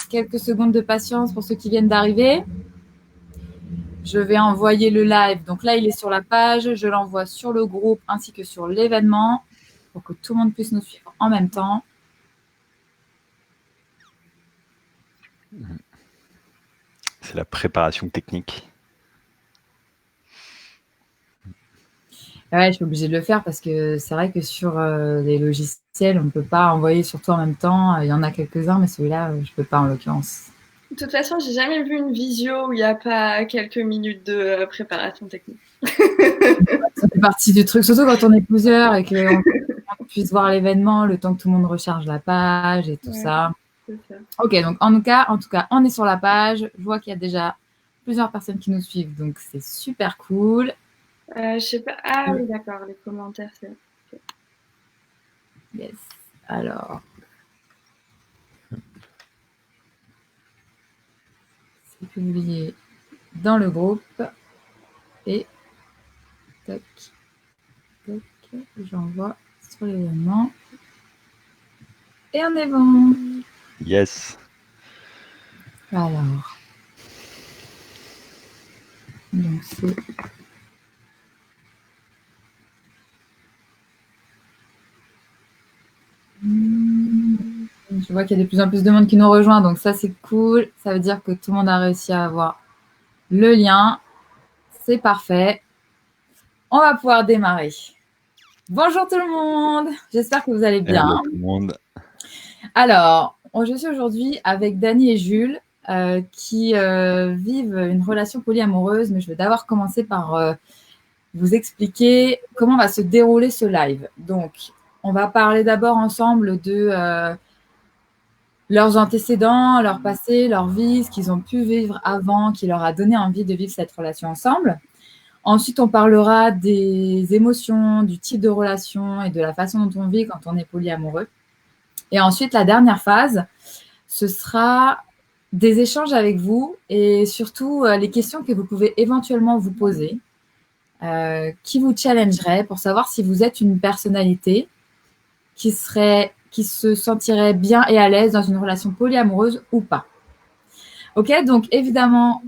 quelques secondes de patience pour ceux qui viennent d'arriver. Je vais envoyer le live. Donc là, il est sur la page. Je l'envoie sur le groupe ainsi que sur l'événement pour que tout le monde puisse nous suivre en même temps. C'est la préparation technique. Ouais, je suis obligée de le faire parce que c'est vrai que sur les logiciels, on ne peut pas envoyer sur tout en même temps. Il y en a quelques-uns, mais celui-là, je ne peux pas en l'occurrence. De toute façon, j'ai jamais vu une visio où il n'y a pas quelques minutes de préparation technique. Ça fait partie du truc, surtout quand on est plusieurs et qu'on puisse voir l'événement, le temps que tout le monde recharge la page et tout ça. C'est ça. Ok, donc en tout cas, on est sur la page. Je vois qu'il y a déjà plusieurs personnes qui nous suivent, donc c'est super cool. Je sais pas. Ah oui, d'accord, les commentaires, c'est. Okay. Yes. Alors. C'est publié dans le groupe. Et. Tac. Tac. J'envoie sur l'événement. Et on est bon. Yes. Alors. Donc c'est. Je vois qu'il y a de plus en plus de monde qui nous rejoint, donc ça c'est cool. Ça veut dire que tout le monde a réussi à avoir le lien. C'est parfait. On va pouvoir démarrer. Bonjour tout le monde. J'espère que vous allez bien. Hello tout le monde. Alors, je suis aujourd'hui avec Dany et Jules qui vivent une relation polyamoureuse, mais je vais d'abord commencer par vous expliquer comment va se dérouler ce live. Donc, on va parler d'abord ensemble de leurs antécédents, leur passé, leur vie, ce qu'ils ont pu vivre avant, qui leur a donné envie de vivre cette relation ensemble. Ensuite, on parlera des émotions, du type de relation et de la façon dont on vit quand on est polyamoureux. Et ensuite, la dernière phase, ce sera des échanges avec vous et surtout les questions que vous pouvez éventuellement vous poser, qui vous challengeraient pour savoir si vous êtes une personnalité qui se sentirait bien et à l'aise dans une relation polyamoureuse ou pas. Ok, donc évidemment,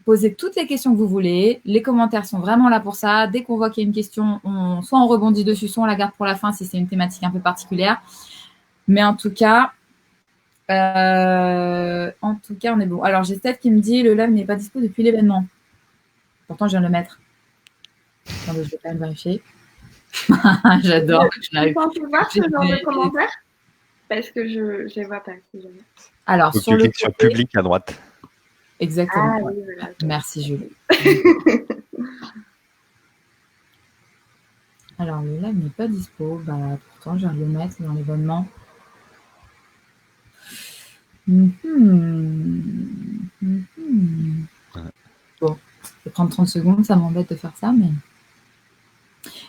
posez toutes les questions que vous voulez. Les commentaires sont vraiment là pour ça. Dès qu'on voit qu'il y a une question, soit on rebondit dessus, soit on la garde pour la fin si c'est une thématique un peu particulière. Mais en tout cas, on est bon. Alors, j'ai Steph qui me dit le live n'est pas dispo depuis l'événement. Pourtant, je viens de le mettre. Attendez, je vais quand même vérifier. J'adore. Tu peux voir ce genre de commentaires? Parce que je ne les vois pas. Si jamais. Alors, sur le sur public à droite. Exactement. Ah, oui, voilà. Merci, Jules. Alors, le live n'est pas dispo. Bah, pourtant, je viens de le mettre dans l'événement. Bon, je vais prendre 30 secondes. Ça m'embête de faire ça, mais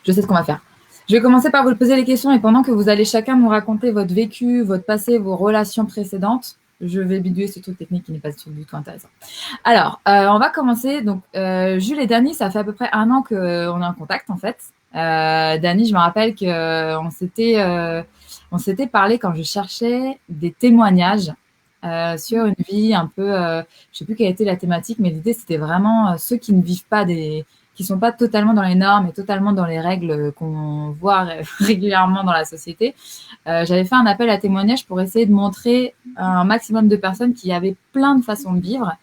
je sais ce qu'on va faire. Je vais commencer par vous poser les questions et pendant que vous allez chacun nous raconter votre vécu, votre passé, vos relations précédentes, je vais bidouiller ce truc technique qui n'est pas du tout intéressant. Alors, on va commencer. Donc, Jules et Dany, ça fait à peu près 1 an qu'on est en contact, en fait. Dany, je me rappelle qu'on s'était parlé quand je cherchais des témoignages sur une vie un peu... je ne sais plus quelle était la thématique, mais l'idée, c'était vraiment ceux qui ne vivent pas qui sont pas totalement dans les normes et totalement dans les règles qu'on voit régulièrement dans la société. J'avais fait un appel à témoignages pour essayer de montrer un maximum de personnes qui avaient plein de façons de vivre.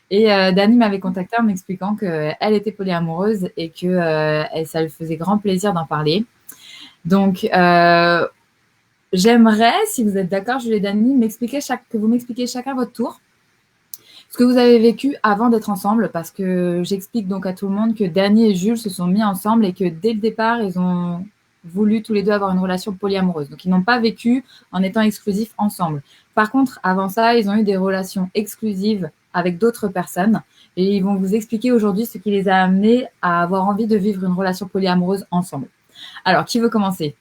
Et Dany m'avait contacté en m'expliquant qu'elle était polyamoureuse et que ça lui faisait grand plaisir d'en parler. Donc, j'aimerais, si vous êtes d'accord, Jules et Dany, que vous m'expliquiez chacun votre tour ce que vous avez vécu avant d'être ensemble, parce que j'explique donc à tout le monde que Dany et Jules se sont mis ensemble et que dès le départ, ils ont voulu tous les deux avoir une relation polyamoureuse. Donc, ils n'ont pas vécu en étant exclusifs ensemble. Par contre, avant ça, ils ont eu des relations exclusives avec d'autres personnes et ils vont vous expliquer aujourd'hui ce qui les a amenés à avoir envie de vivre une relation polyamoureuse ensemble. Alors, qui veut commencer?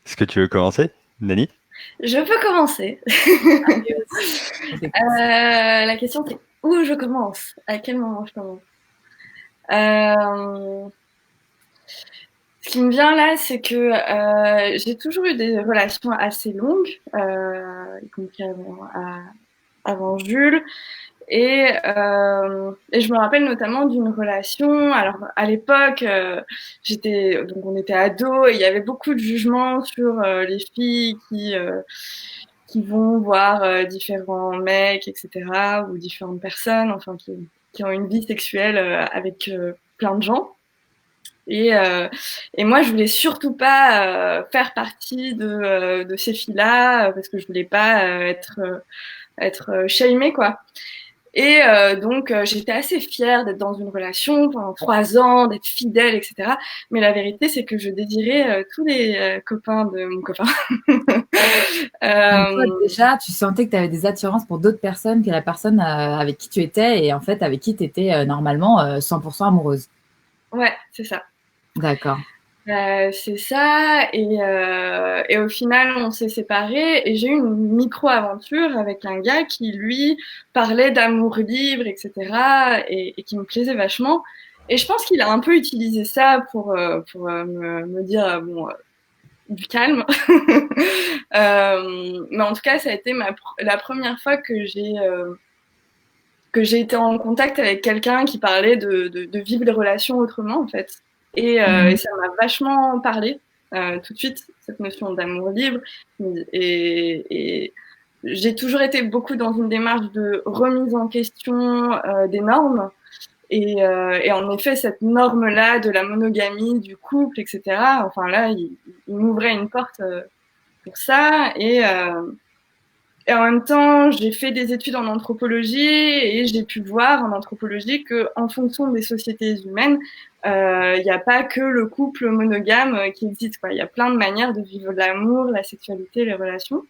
Est-ce que tu veux commencer, Dany? Je peux commencer. La question c'est où je commence? À quel moment je commence? Ce qui me vient là, c'est que j'ai toujours eu des relations assez longues, y compris avant Jules. Et je me rappelle notamment d'une relation. Alors à l'époque, donc on était ados et il y avait beaucoup de jugements sur les filles qui vont voir différents mecs, etc., ou différentes personnes, enfin qui ont une vie sexuelle avec plein de gens. Et moi, je voulais surtout pas faire partie de ces filles-là parce que je voulais pas être shamée, quoi. Et donc, j'étais assez fière d'être dans une relation pendant 3 ans, d'être fidèle, etc. Mais la vérité, c'est que je désirais tous les copains de mon copain. Donc, toi, déjà, tu sentais que tu avais des attirances pour d'autres personnes que la personne avec qui tu étais et en fait avec qui tu étais normalement 100% amoureuse. Ouais, c'est ça. D'accord. C'est ça. Et au final, on s'est séparés et j'ai eu une micro-aventure avec un gars qui, lui, parlait d'amour libre, etc. Et qui me plaisait vachement. Et je pense qu'il a un peu utilisé ça pour me dire, bon, du calme. Mais en tout cas, ça a été la première fois que j'ai été en contact avec quelqu'un qui parlait de vivre les relations autrement, en fait. Et ça m'a vachement parlé tout de suite, cette notion d'amour libre. Et j'ai toujours été beaucoup dans une démarche de remise en question des normes. Et en effet, cette norme-là de la monogamie, du couple, etc., enfin là, il m'ouvrait une porte pour ça. Et en même temps, j'ai fait des études en anthropologie et j'ai pu voir en anthropologie que, en fonction des sociétés humaines, il n'y a pas que le couple monogame qui existe, quoi. Il y a plein de manières de vivre l'amour, la sexualité, les relations.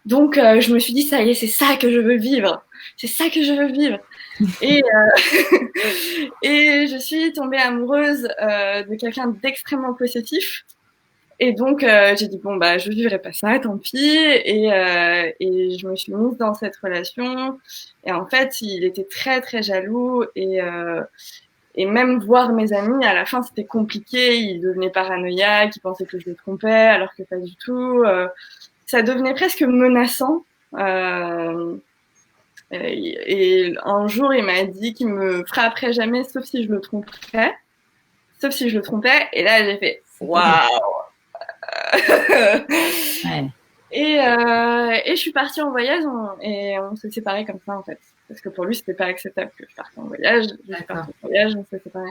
Donc, je me suis dit, ça y est, c'est ça que je veux vivre. C'est ça que je veux vivre. Et, et je suis tombée amoureuse de quelqu'un d'extrêmement possessif. Et donc, j'ai dit, bon, bah, je vivrai pas ça, tant pis. Et je me suis mise dans cette relation. Et en fait, il était très, très jaloux. Et même voir mes amis, à la fin, c'était compliqué. Il devenait paranoïaque, il pensait que je le trompais, alors que pas du tout. Ça devenait presque menaçant. Et un jour, il m'a dit qu'il me frapperait jamais, sauf si je le tromperais. Sauf si je le trompais. Et là, j'ai fait, waouh! Ouais. Et je suis partie en voyage et on s'est séparés comme ça, en fait. Parce que pour lui, c'était pas acceptable que je parte en voyage. Je suis partie en voyage, on s'est séparés.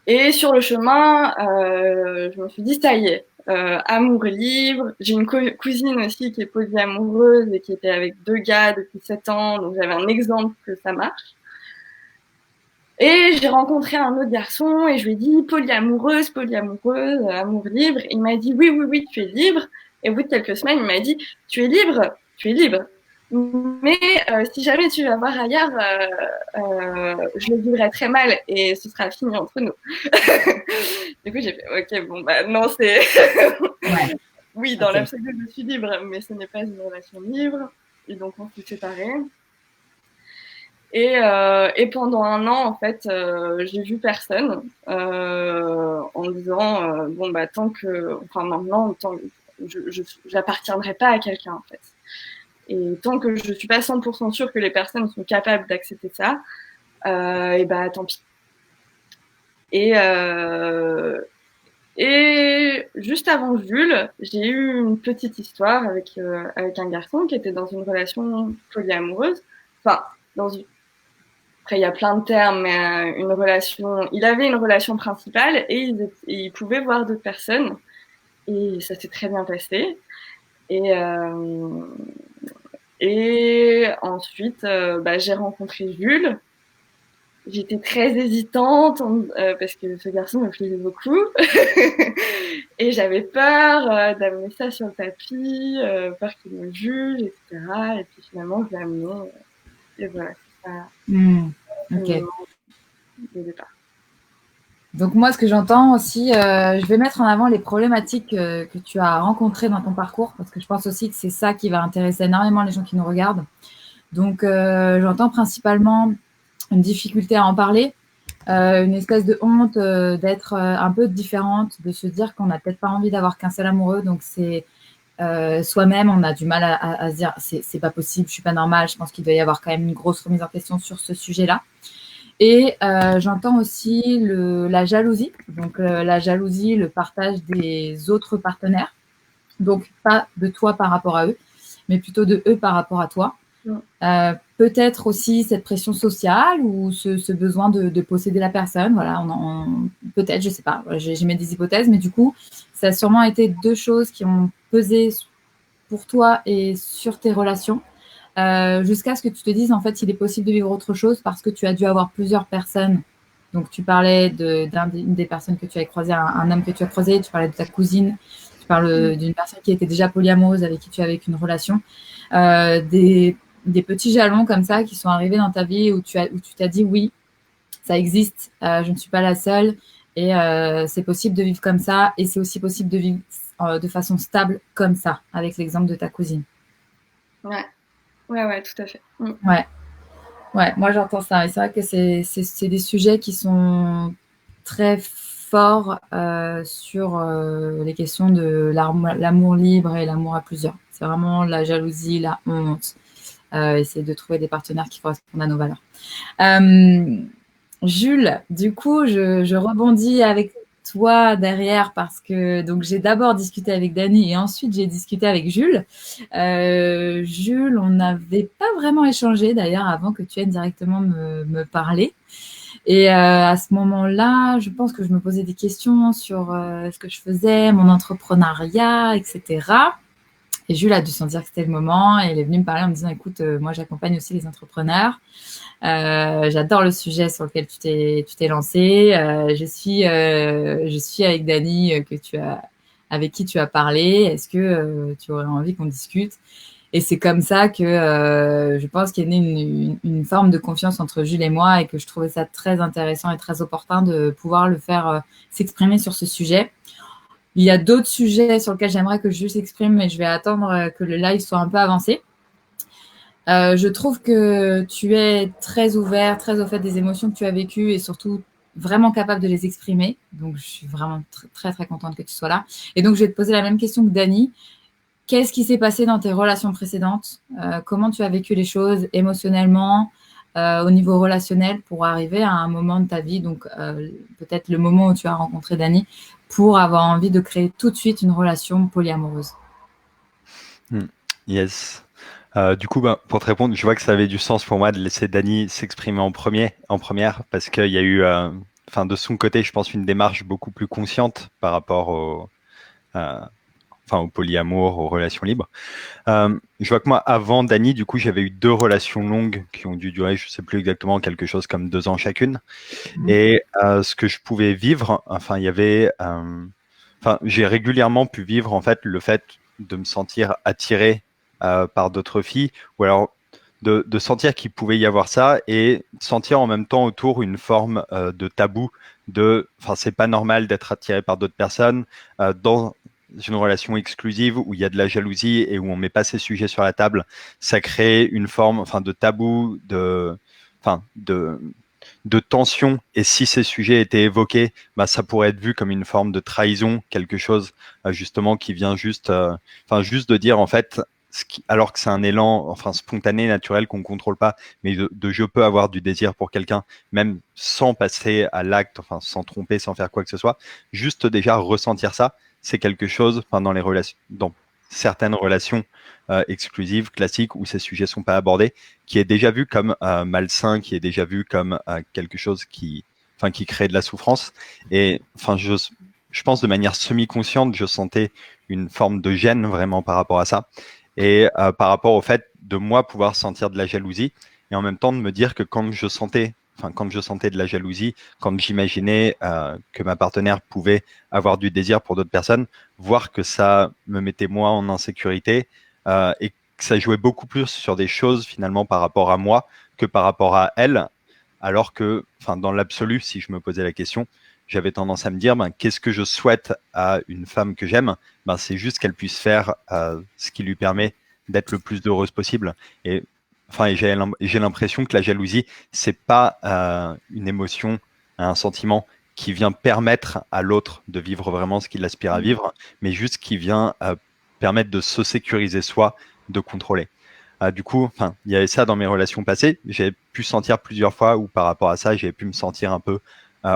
Et sur le chemin, je me suis dit, ça y est, amour libre. J'ai une cousine aussi qui est polyamoureuse et qui était avec 2 gars depuis 7 ans. Donc j'avais un exemple que ça marche. Et j'ai rencontré un autre garçon et je lui ai dit polyamoureuse, amour libre. Et il m'a dit oui, tu es libre. Et au bout de quelques semaines, il m'a dit tu es libre. Mais si jamais tu vas voir ailleurs, je le vivrai très mal et ce sera fini entre nous. Du coup, j'ai fait ok, bon, bah non, c'est. Ouais. Oui, dans l'absolu, je suis libre, mais ce n'est pas une relation libre. Et donc, on s'est séparés. Et pendant un an, en fait, j'ai vu personne en disant bon bah tant que, enfin maintenant, j'appartiendrai pas à quelqu'un en fait. Et tant que je suis pas 100% sûre que les personnes sont capables d'accepter ça, et bah tant pis. Et juste avant Jules, j'ai eu une petite histoire avec un garçon qui était dans une relation polyamoureuse. Enfin, après, il y a plein de termes, mais une relation. Il avait une relation principale et il pouvait voir d'autres personnes. Et ça s'est très bien passé. Et ensuite, j'ai rencontré Jules. J'étais très hésitante parce que ce garçon me plaisait beaucoup. Et j'avais peur d'amener ça sur le tapis, peur qu'il me juge, etc. Et puis finalement, je l'ai amené. Et voilà, c'est ça. Ok. Le départ. Donc moi, ce que j'entends aussi, je vais mettre en avant les problématiques que tu as rencontrées dans ton parcours, parce que je pense aussi que c'est ça qui va intéresser énormément les gens qui nous regardent. Donc j'entends principalement une difficulté à en parler, une espèce de honte d'être un peu différente, de se dire qu'on n'a peut-être pas envie d'avoir qu'un seul amoureux. Donc, c'est soi-même, on a du mal à se dire c'est pas possible, je suis pas normale. Je pense qu'il doit y avoir quand même une grosse remise en question sur ce sujet-là. Et j'entends aussi la jalousie. Donc, la jalousie, le partage des autres partenaires. Donc, pas de toi par rapport à eux, mais plutôt de eux par rapport à toi. Peut-être aussi cette pression sociale ou ce besoin de posséder la personne. Voilà, peut-être, je sais pas. J'ai mis des hypothèses, mais du coup, ça a sûrement été deux choses qui ont pesé pour toi et sur tes relations, jusqu'à ce que tu te dises, en fait, il est possible de vivre autre chose parce que tu as dû avoir plusieurs personnes. Donc, tu parlais d'une des personnes que tu avais croisé, un homme que tu as croisé, tu parlais de ta cousine, tu parles d'une personne qui était déjà polyamoureuse avec qui tu avais une relation. Des petits jalons comme ça qui sont arrivés dans ta vie où tu t'as dit oui, ça existe, je ne suis pas la seule et c'est possible de vivre comme ça et c'est aussi possible de vivre de façon stable comme ça, avec l'exemple de ta cousine. Ouais, tout à fait. Ouais, moi j'entends ça et c'est vrai que c'est des sujets qui sont très forts sur les questions de l'amour libre et l'amour à plusieurs. C'est vraiment la jalousie, la honte, essayer de trouver des partenaires qui correspondent à nos valeurs. Jules, du coup, je rebondis avec toi derrière parce que donc j'ai d'abord discuté avec Dani et ensuite j'ai discuté avec Jules. Jules, on n'avait pas vraiment échangé d'ailleurs avant que tu viennes directement me parler. Et à ce moment-là, je pense que je me posais des questions sur ce que je faisais, mon entrepreneuriat, etc. Et Jules a dû sentir que c'était le moment et il est venu me parler en me disant, écoute, moi j'accompagne aussi les entrepreneurs. J'adore le sujet sur lequel tu t'es lancé. Je suis avec Dani avec qui tu as parlé. Est-ce que tu aurais envie qu'on discute? Et c'est comme ça que je pense qu'il y a né une forme de confiance entre Jules et moi et que je trouvais ça très intéressant et très opportun de pouvoir le faire s'exprimer sur ce sujet. Il y a d'autres sujets sur lesquels j'aimerais que Jules s'exprime, mais je vais attendre que le live soit un peu avancé. Je trouve que tu es très ouvert, très au fait des émotions que tu as vécues et surtout vraiment capable de les exprimer. Donc, je suis vraiment très, très contente que tu sois là. Et donc, je vais te poser la même question que Dani. Qu'est-ce qui s'est passé dans tes relations précédentes? Comment tu as vécu les choses émotionnellement, au niveau relationnel pour arriver à un moment de ta vie, donc peut-être le moment où tu as rencontré Dani, pour avoir envie de créer tout de suite une relation polyamoureuse? Yes. Du coup, pour te répondre, je vois que ça avait du sens pour moi de laisser Dani s'exprimer en première, parce qu'il y a eu, de son côté, je pense, une démarche beaucoup plus consciente par rapport au polyamour, aux relations libres. Je vois que moi, avant Dani, du coup, j'avais eu 2 relations longues qui ont dû durer, je sais plus exactement, quelque chose comme 2 ans chacune. Et ce que je pouvais vivre, il y avait, j'ai régulièrement pu vivre en fait le fait de me sentir attiré par d'autres filles, ou alors de sentir qu'il pouvait y avoir ça et sentir en même temps autour une forme de tabou c'est pas normal d'être attiré par d'autres personnes dans une relation exclusive où il y a de la jalousie et où on met pas ces sujets sur la table. Ça crée une forme de tabou, de tension, et si ces sujets étaient évoqués, ça pourrait être vu comme une forme de trahison, quelque chose justement qui vient juste de dire en fait, alors que c'est un élan spontané, naturel, qu'on contrôle pas, mais je peux avoir du désir pour quelqu'un, même sans passer à l'acte, sans tromper, sans faire quoi que ce soit, juste déjà ressentir ça, c'est quelque chose, dans les relations, dans certaines relations exclusives, classiques, où ces sujets sont pas abordés, qui est déjà vu comme malsain, qui est déjà vu comme quelque chose qui crée de la souffrance. Et je pense de manière semi-consciente, je sentais une forme de gêne vraiment par rapport à ça. Et par rapport au fait de moi pouvoir sentir de la jalousie, et en même temps de me dire que quand je sentais de la jalousie, quand j'imaginais que ma partenaire pouvait avoir du désir pour d'autres personnes, voir que ça me mettait moi en insécurité et que ça jouait beaucoup plus sur des choses finalement par rapport à moi que par rapport à elle, alors que dans l'absolu, si je me posais la question, j'avais tendance à me dire qu'est-ce que je souhaite à une femme que j'aime? C'est juste qu'elle puisse faire ce qui lui permet d'être le plus heureuse possible. Et j'ai l'impression que la jalousie, c'est pas une émotion un sentiment qui vient permettre à l'autre de vivre vraiment ce qu'il aspire à vivre, mais juste qui vient permettre de se sécuriser soi, de contrôler. Du coup, il y avait ça dans mes relations passées. J'ai pu sentir plusieurs fois où par rapport à ça, j'ai pu me sentir un peu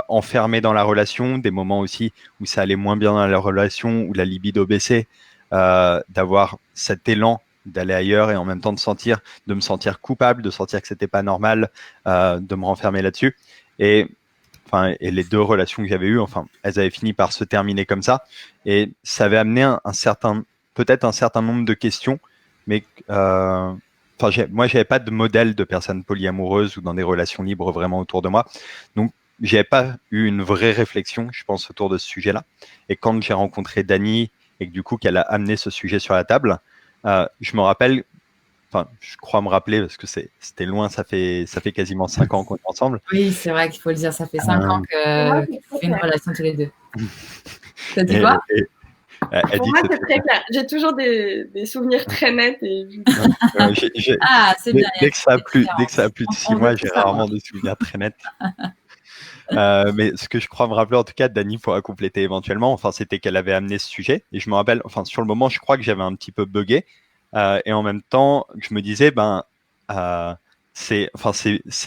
enfermé dans la relation, des moments aussi où ça allait moins bien dans la relation, où la libido baissait, d'avoir cet élan d'aller ailleurs et en même temps de me sentir coupable, de sentir que c'était pas normal, de me renfermer là-dessus. Et les deux relations que j'avais eues, elles avaient fini par se terminer comme ça. Et ça avait amené peut-être un certain nombre de questions, mais moi, j'avais pas de modèle de personnes polyamoureuses ou dans des relations libres vraiment autour de moi. Donc, j'avais pas eu une vraie réflexion, je pense, autour de ce sujet-là. Et quand j'ai rencontré Dani et que du coup, qu'elle a amené ce sujet sur la table, je me rappelle, je crois me rappeler parce que c'était loin, ça fait quasiment 5 ans qu'on est ensemble. Oui, c'est vrai qu'il faut le dire, ça fait 5 ans que vous fait une relation tous les deux. T'as dit quoi? Pour moi, c'est très clair. J'ai toujours des souvenirs très nets. C'est bien. Dès que ça a plus de 6 mois, j'ai rarement des souvenirs très nets. Mais ce que je crois me rappeler, en tout cas, Dani pourra compléter éventuellement, c'était qu'elle avait amené ce sujet. Et je me rappelle, sur le moment, je crois que j'avais un petit peu bugué. Et en même temps, je me disais, c'est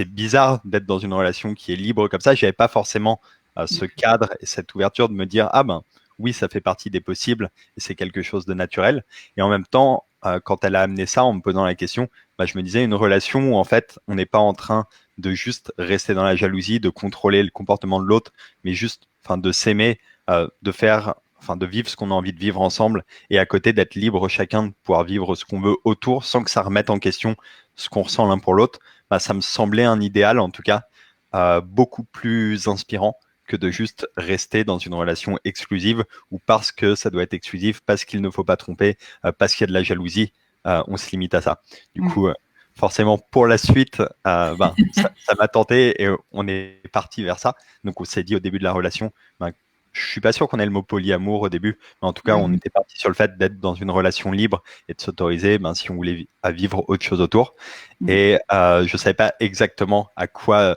bizarre d'être dans une relation qui est libre comme ça. J'avais pas forcément ce cadre et cette ouverture de me dire, oui, ça fait partie des possibles et c'est quelque chose de naturel. Et en même temps, quand elle a amené ça en me posant la question, je me disais une relation où en fait, on n'est pas en train de juste rester dans la jalousie, de contrôler le comportement de l'autre, mais juste de s'aimer, de vivre ce qu'on a envie de vivre ensemble et à côté d'être libre chacun de pouvoir vivre ce qu'on veut autour sans que ça remette en question ce qu'on ressent l'un pour l'autre. Ça me semblait un idéal, en tout cas, beaucoup plus inspirant que de juste rester dans une relation exclusive ou parce que ça doit être exclusif, parce qu'il ne faut pas tromper, parce qu'il y a de la jalousie, on se limite à ça. Du coup, forcément, pour la suite, ça m'a tenté et on est parti vers ça. Donc, on s'est dit au début de la relation, je suis pas sûr qu'on ait le mot polyamour au début, mais en tout cas, on était parti sur le fait d'être dans une relation libre et de s'autoriser, si on voulait à vivre autre chose autour. Et je savais pas exactement à quoi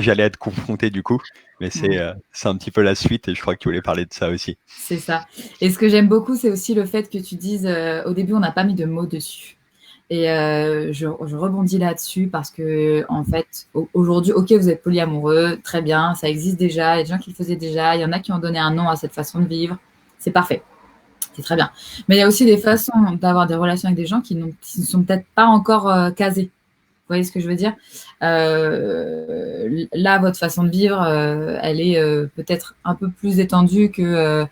j'allais être confronté du coup, mais c'est un petit peu la suite et je crois que tu voulais parler de ça aussi. C'est ça. Et ce que j'aime beaucoup, c'est aussi le fait que tu dises, au début, on n'a pas mis de mots dessus. Et je rebondis là-dessus parce que, en fait, aujourd'hui, ok, vous êtes polyamoureux, très bien, ça existe déjà, il y a des gens qui le faisaient déjà, il y en a qui ont donné un nom à cette façon de vivre, c'est parfait, c'est très bien. Mais il y a aussi des façons d'avoir des relations avec des gens qui ne sont peut-être pas encore casées. Vous voyez ce que je veux dire? Là, votre façon de vivre, elle est peut-être un peu plus étendue que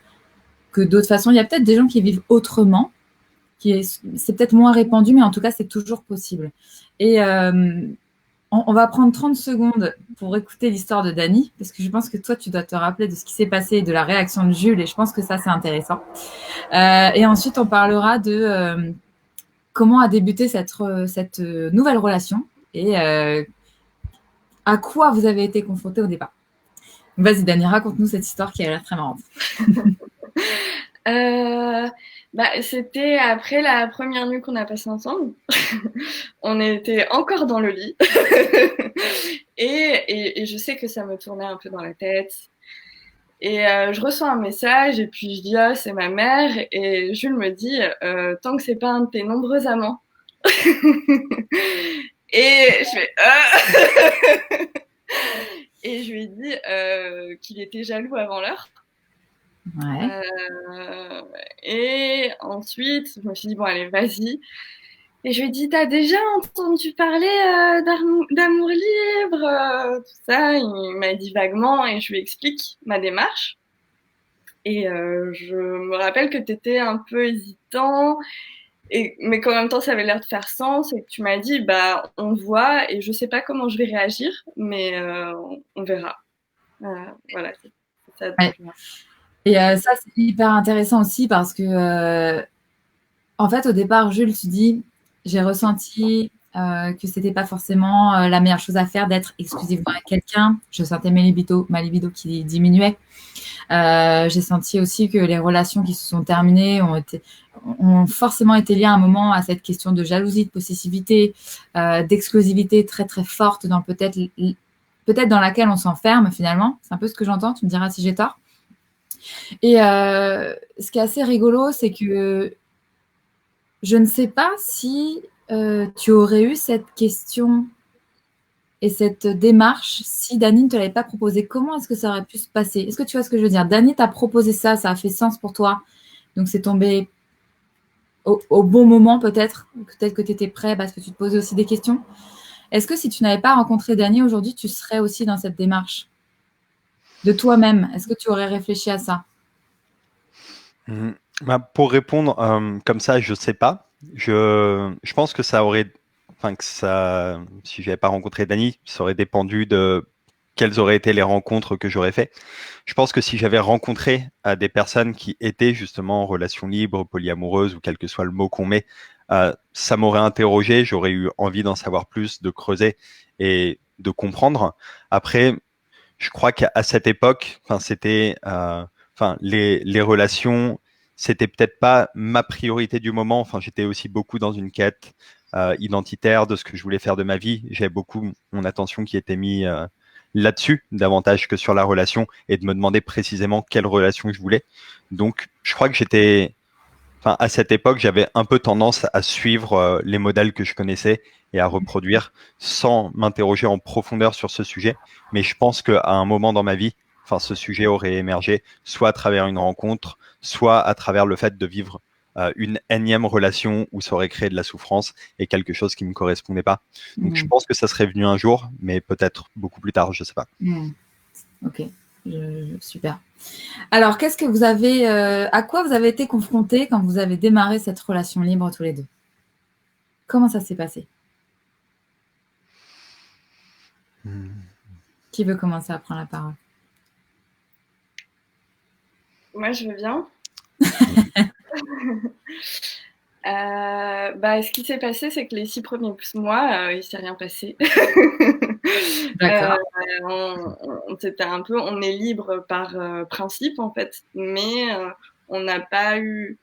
d'autres façons. Il y a peut-être des gens qui vivent autrement, c'est peut-être moins répandu, mais en tout cas, c'est toujours possible. Et on va prendre 30 secondes pour écouter l'histoire de Dani, parce que je pense que toi, tu dois te rappeler de ce qui s'est passé et de la réaction de Jules, et je pense que ça, c'est intéressant. Et ensuite, on parlera de comment a débuté cette nouvelle relation et à quoi vous avez été confrontés au départ. Vas-y, Dani, raconte-nous cette histoire qui a l'air très marrante. C'était après la première nuit qu'on a passée ensemble. On était encore dans le lit. et je sais que ça me tournait un peu dans la tête. Et je reçois un message et puis je dis « Ah, c'est ma mère ». Et Jules me dit « Tant que c'est pas un de tes nombreux amants ». Et je fais et je lui ai dit qu'il était jaloux avant l'heure. Ouais. Et ensuite, je me suis dit, bon, allez, vas-y. Et je lui ai dit, t'as déjà entendu parler d'amour libre, tout ça. Il m'a dit vaguement et je lui explique ma démarche. Et je me rappelle que t'étais un peu hésitant, mais qu'en même temps, ça avait l'air de faire sens et que tu m'as dit, on voit et je sais pas comment je vais réagir, mais on verra. Voilà, c'est ça. Ouais. Et ça, c'est hyper intéressant aussi parce que, en fait, au départ, Jules, tu dis, j'ai ressenti que c'était pas forcément la meilleure chose à faire d'être exclusivement avec quelqu'un. Je sentais ma libido qui diminuait. J'ai senti aussi que les relations qui se sont terminées ont forcément été liées à un moment à cette question de jalousie, de possessivité, d'exclusivité très très forte dans peut-être peut-être dans laquelle on s'enferme finalement. C'est un peu ce que j'entends, tu me diras si j'ai tort. Et ce qui est assez rigolo, c'est que je ne sais pas si tu aurais eu cette question et cette démarche si Dany ne te l'avait pas proposé. Comment est-ce que ça aurait pu se passer? Est-ce que tu vois ce que je veux dire? Dany t'a proposé ça a fait sens pour toi. Donc c'est tombé au bon moment peut-être. Peut-être que tu étais prêt parce que tu te posais aussi des questions. Est-ce que si tu n'avais pas rencontré Dany aujourd'hui, tu serais aussi dans cette démarche de toi-même? Est-ce que tu aurais réfléchi à ça? Pour répondre comme ça, je sais pas. Je pense que ça aurait, enfin que ça, si j'avais pas rencontré Dany, ça aurait dépendu de quelles auraient été les rencontres que j'aurais fait. Je pense que si j'avais rencontré des personnes qui étaient justement en relation libre, polyamoureuse ou quel que soit le mot qu'on met, ça m'aurait interrogé, j'aurais eu envie d'en savoir plus, de creuser et de comprendre. Après, je crois qu'à cette époque, enfin c'était, enfin les relations, c'était peut-être pas ma priorité du moment. Enfin, j'étais aussi beaucoup dans une quête identitaire de ce que je voulais faire de ma vie. J'avais beaucoup mon attention qui était mise là-dessus davantage que sur la relation et de me demander précisément quelle relation je voulais. Donc, je crois que j'étais, enfin, à cette époque, j'avais un peu tendance à suivre les modèles que je connaissais et à reproduire sans m'interroger en profondeur sur ce sujet. Mais je pense qu'à un moment dans ma vie, enfin, ce sujet aurait émergé soit à travers une rencontre, soit à travers le fait de vivre une énième relation où ça aurait créé de la souffrance et quelque chose qui ne me correspondait pas. Donc, je pense que ça serait venu un jour, mais peut-être beaucoup plus tard, je sais pas. Ok, super. Alors, qu'est-ce que vous avez, à quoi vous avez été confrontés quand vous avez démarré cette relation libre tous les deux? Comment ça s'est passé? Qui veut commencer à prendre la parole? Moi, je veux bien. Ce qui s'est passé, c'est que les 6 premiers mois, il s'est rien passé. D'accord. C'était un peu, on est libre par principe en fait, mais on n'a pas eu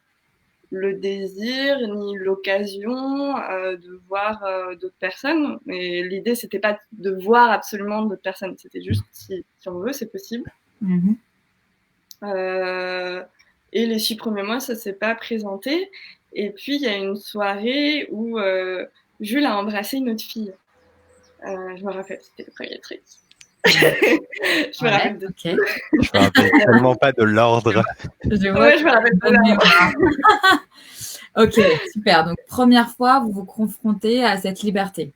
le désir ni l'occasion de voir d'autres personnes. Et l'idée, c'était pas de voir absolument d'autres personnes, c'était juste si on veut, c'est possible. Et les 6 premiers mois, ça s'est pas présenté. Et puis, il y a une soirée où Jules a embrassé une autre fille. Je me rappelle, c'était le premier truc. Je me rappelle de okay. Je me rappelle tellement pas de l'ordre. Je me rappelle pas de l'ordre. Ok, super. Donc, première fois, vous vous confrontez à cette liberté.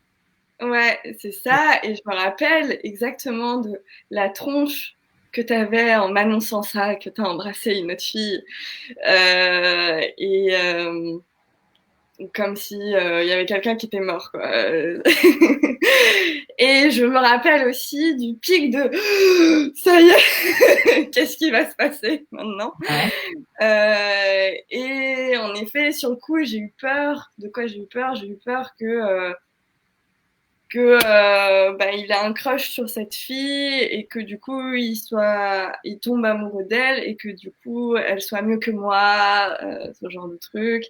Ouais, c'est ça. Et je me rappelle exactement de la tronche que tu avais en m'annonçant ça, que tu as embrassé une autre fille. Comme si il y avait quelqu'un qui était mort, quoi. Et je me rappelle aussi du pic de ça y est, qu'est-ce qui va se passer maintenant? Et en effet, sur le coup, j'ai eu peur. De quoi j'ai eu peur? J'ai eu peur que il a un crush sur cette fille et que du coup il tombe amoureux d'elle et que du coup elle soit mieux que moi, ce genre de truc.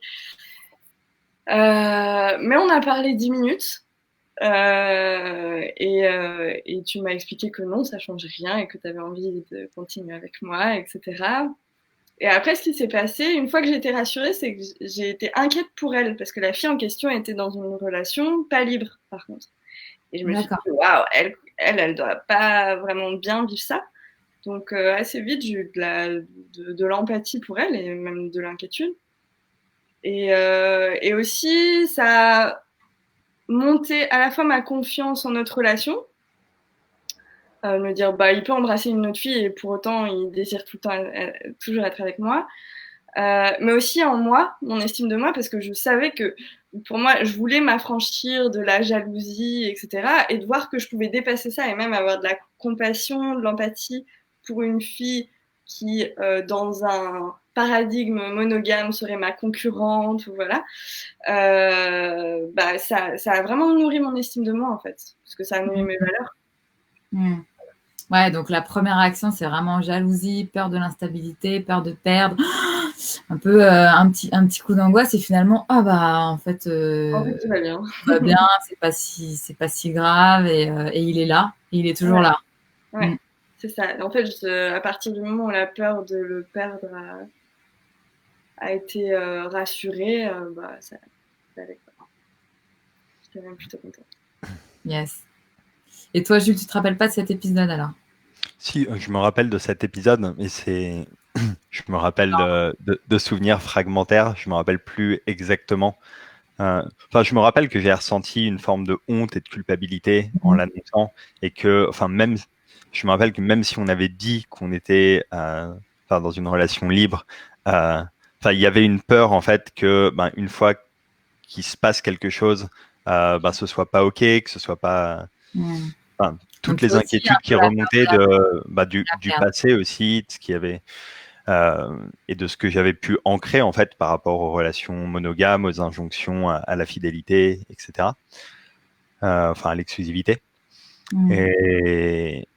Mais on a parlé 10 minutes et tu m'as expliqué que non, ça change rien et que tu avais envie de continuer avec moi, etc. Et après, ce qui s'est passé, une fois que j'ai été rassurée, c'est que j'ai été inquiète pour elle parce que la fille en question était dans une relation pas libre, par contre. Et je me suis dit, waouh, elle doit pas vraiment bien vivre ça. Donc, assez vite, j'ai eu de l'empathie pour elle et même de l'inquiétude. Et aussi, ça a monté à la fois ma confiance en notre relation, me dire, il peut embrasser une autre fille et pour autant, il désire tout le temps, toujours être avec moi. Mais aussi en moi, mon estime de moi, parce que je savais que pour moi, je voulais m'affranchir de la jalousie, etc. Et de voir que je pouvais dépasser ça et même avoir de la compassion, de l'empathie pour une fille qui, dans un paradigme monogame, serait ma concurrente, ou voilà. Ça a vraiment nourri mon estime de moi, en fait, parce que ça a nourri mes valeurs. Ouais, donc la première réaction, c'est vraiment jalousie, peur de l'instabilité, peur de perdre, un peu un petit coup d'angoisse et finalement, en fait, tout va bien. tout va bien, c'est pas si grave et il est là Et il est toujours là. Ouais, c'est ça. En fait, à partir du moment où la peur de le perdre a été rassurée, ça allait. J'étais même plutôt contente. Yes. Et toi, Jules, tu te rappelles pas de cet épisode alors? Si, je me rappelle de cet épisode, mais je me rappelle de souvenirs fragmentaires. Je me rappelle plus exactement. Enfin, je me rappelle que j'ai ressenti une forme de honte et de culpabilité en l'annonçant, et que, enfin, je me rappelle que même si on avait dit qu'on était, dans une relation libre, il y avait une peur en fait que, une fois qu'il se passe quelque chose, ce soit pas ok, que ce soit pas, toutes Donc, les toi aussi, inquiétudes qui remontaient du perte. passé aussi, de ce qu'il y avait. Et de ce que j'avais pu ancrer en fait par rapport aux relations monogames, aux injonctions à la fidélité, etc. À l'exclusivité. Et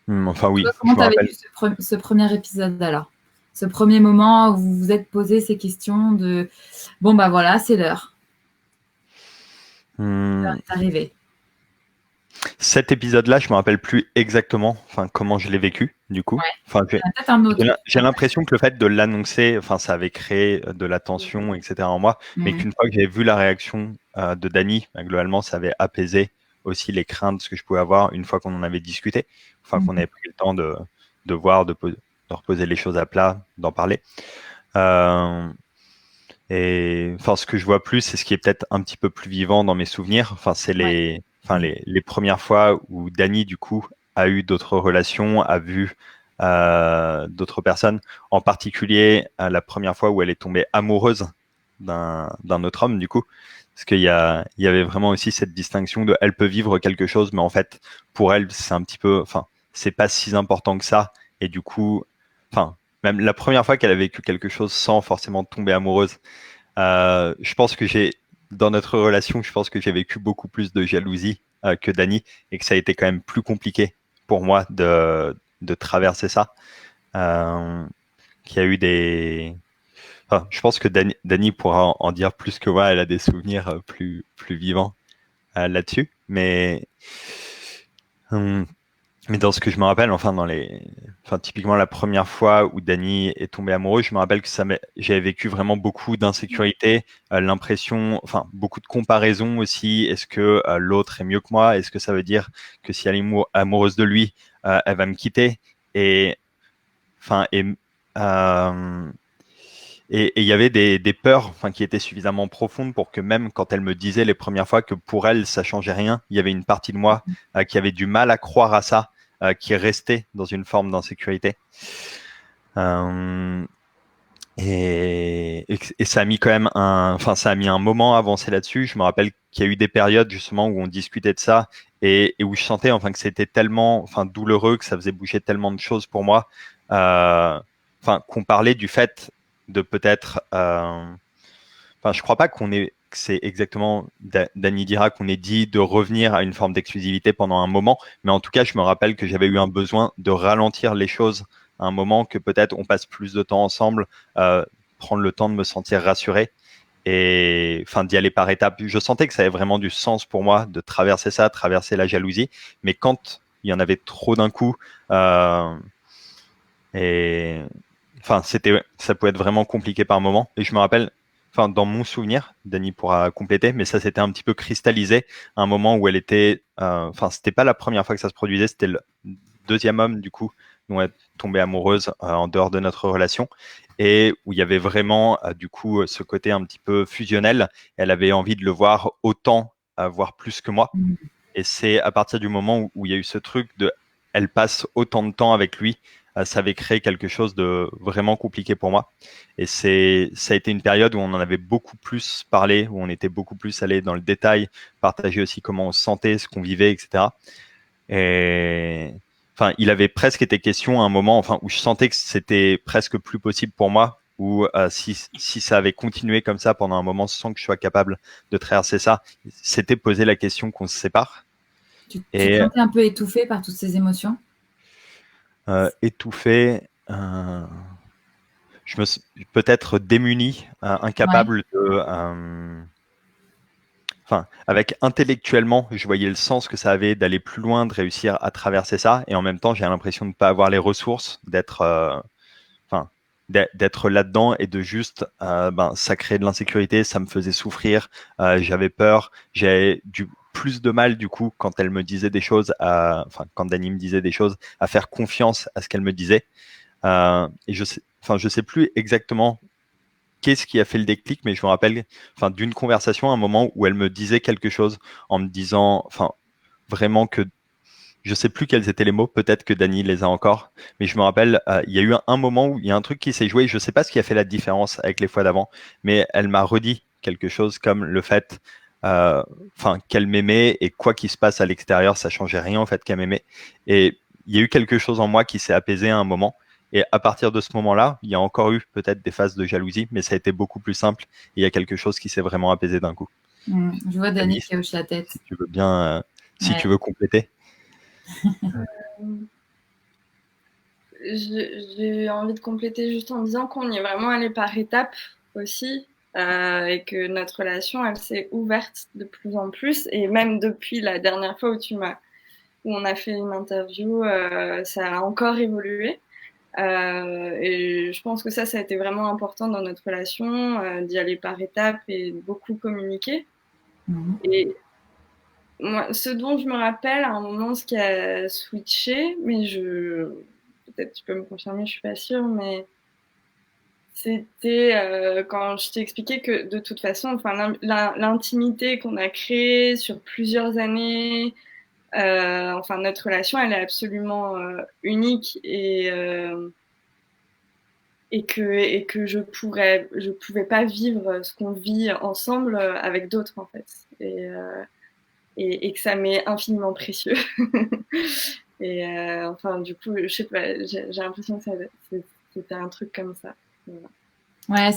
enfin oui, toi, je comment me tu as rappelle. vécu ce premier épisode alors? Ce premier moment où vous vous êtes posé ces questions de bon bah voilà, c'est l'heure. C'est arrivé. Cet épisode-là, je me rappelle plus exactement, comment je l'ai vécu du coup. Enfin, peut-être un autre. J'ai l'impression que le fait de l'annoncer, ça avait créé de la tension, etc. en moi, mais qu'une fois que j'avais vu la réaction de Dany, globalement, ça avait apaisé aussi les craintes que je pouvais avoir une fois qu'on en avait discuté, qu'on avait pris le temps de voir, de reposer les choses à plat, d'en parler. Et ce que je vois plus, c'est ce qui est peut-être un petit peu plus vivant dans mes souvenirs. C'est les premières fois où Dany, du coup, a eu d'autres relations, a vu d'autres personnes. En particulier, la première fois où elle est tombée amoureuse d'un autre homme, du coup. Parce qu'il y avait vraiment aussi cette distinction de elle peut vivre quelque chose, mais en fait, pour elle, c'est un petit peu, c'est pas si important que ça. Et du coup, même la première fois qu'elle a vécu quelque chose sans forcément tomber amoureuse, je pense que dans notre relation, je pense que j'ai vécu beaucoup plus de jalousie que Dany, et que ça a été quand même plus compliqué pour moi de traverser ça. Qu'il y a eu je pense que Dany pourra en dire plus que moi, elle a des souvenirs plus vivants là-dessus. Mais dans ce que je me rappelle, typiquement la première fois où Dany est tombée amoureuse, je me rappelle que j'avais vécu vraiment beaucoup d'insécurité, l'impression, beaucoup de comparaisons aussi. Est-ce que l'autre est mieux que moi? Est-ce que ça veut dire que si elle est amoureuse de lui, elle va me quitter? Et il y avait des peurs, qui étaient suffisamment profondes pour que même quand elle me disait les premières fois que pour elle ça changeait rien, il y avait une partie de moi qui avait du mal à croire à ça, qui restait dans une forme d'insécurité. Et ça a mis quand même ça a mis un moment à avancer là-dessus. Je me rappelle qu'il y a eu des périodes justement où on discutait de ça, et où je sentais que c'était tellement douloureux, que ça faisait bouger tellement de choses pour moi, qu'on parlait du fait de peut-être, je crois pas que c'est exactement, Dany dira qu'on ait dit de revenir à une forme d'exclusivité pendant un moment, mais en tout cas je me rappelle que j'avais eu un besoin de ralentir les choses à un moment, que peut-être on passe plus de temps ensemble, prendre le temps de me sentir rassuré, et d'y aller par étapes. Je sentais que ça avait vraiment du sens pour moi de traverser la jalousie, mais quand il y en avait trop d'un coup, ça pouvait être vraiment compliqué par moment. Et je me rappelle, dans mon souvenir, Dany pourra compléter, mais ça s'était un petit peu cristallisé à un moment où elle était, c'était pas la première fois que ça se produisait, c'était le deuxième homme du coup dont elle est tombée amoureuse en dehors de notre relation, et où il y avait vraiment du coup ce côté un petit peu fusionnel. Elle avait envie de le voir autant, voire plus que moi. Et c'est à partir du moment où il y a eu ce truc de elle passe autant de temps avec lui, ça avait créé quelque chose de vraiment compliqué pour moi. Et ça a été une période où on en avait beaucoup plus parlé, où on était beaucoup plus allé dans le détail, partager aussi comment on se sentait, ce qu'on vivait, etc. Et il avait presque été question à un moment, où je sentais que c'était presque plus possible pour moi, ou si ça avait continué comme ça pendant un moment sans que je sois capable de traverser ça, c'était poser la question qu'on se sépare. Tu te sentais un peu étouffé par toutes ces émotions? Étouffé, peut-être démuni, incapable enfin, avec intellectuellement, je voyais le sens que ça avait d'aller plus loin, de réussir à traverser ça, et en même temps, j'ai l'impression de ne pas avoir les ressources enfin, d'être là-dedans et de juste, ça créait de l'insécurité, ça me faisait souffrir, j'avais peur, j'avais plus de mal du coup quand elle me disait des choses, quand Dani me disait des choses, à faire confiance à ce qu'elle me disait. Et je sais plus exactement qu'est-ce qui a fait le déclic, mais je me rappelle, d'une conversation, un moment où elle me disait quelque chose en me disant, vraiment que je sais plus quels étaient les mots, peut-être que Dani les a encore, mais je me rappelle, il y a eu un moment où il y a un truc qui s'est joué, je sais pas ce qui a fait la différence avec les fois d'avant, mais elle m'a redit quelque chose comme le fait, qu'elle m'aimait et quoi qu'il se passe à l'extérieur, ça changeait rien au fait qu'elle m'aimait. Et il y a eu quelque chose en moi qui s'est apaisé à un moment. Et à partir de ce moment-là, il y a encore eu peut-être des phases de jalousie, mais ça a été beaucoup plus simple. Et il y a quelque chose qui s'est vraiment apaisé d'un coup. Je vois Dani qui hoche la tête. Si tu veux bien, si tu veux compléter. J'ai envie de compléter juste en disant qu'on y est vraiment allé par étapes aussi, et que notre relation, elle s'est ouverte de plus en plus. Et même depuis la dernière fois où on a fait une interview, ça a encore évolué. Et je pense que ça a été vraiment important dans notre relation, d'y aller par étapes et de beaucoup communiquer. Et moi, ce dont je me rappelle, à un moment, ce qui a switché, mais peut-être tu peux me confirmer, je suis pas sûre, mais c'était quand je t'ai expliqué que de toute façon, l'intimité qu'on a créée sur plusieurs années, notre relation, elle est absolument unique et que je pouvais pas vivre ce qu'on vit ensemble avec d'autres en fait. Et que ça m'est infiniment précieux. Et du coup, je sais pas, j'ai l'impression que c'était un truc comme ça. Voilà. Ouais,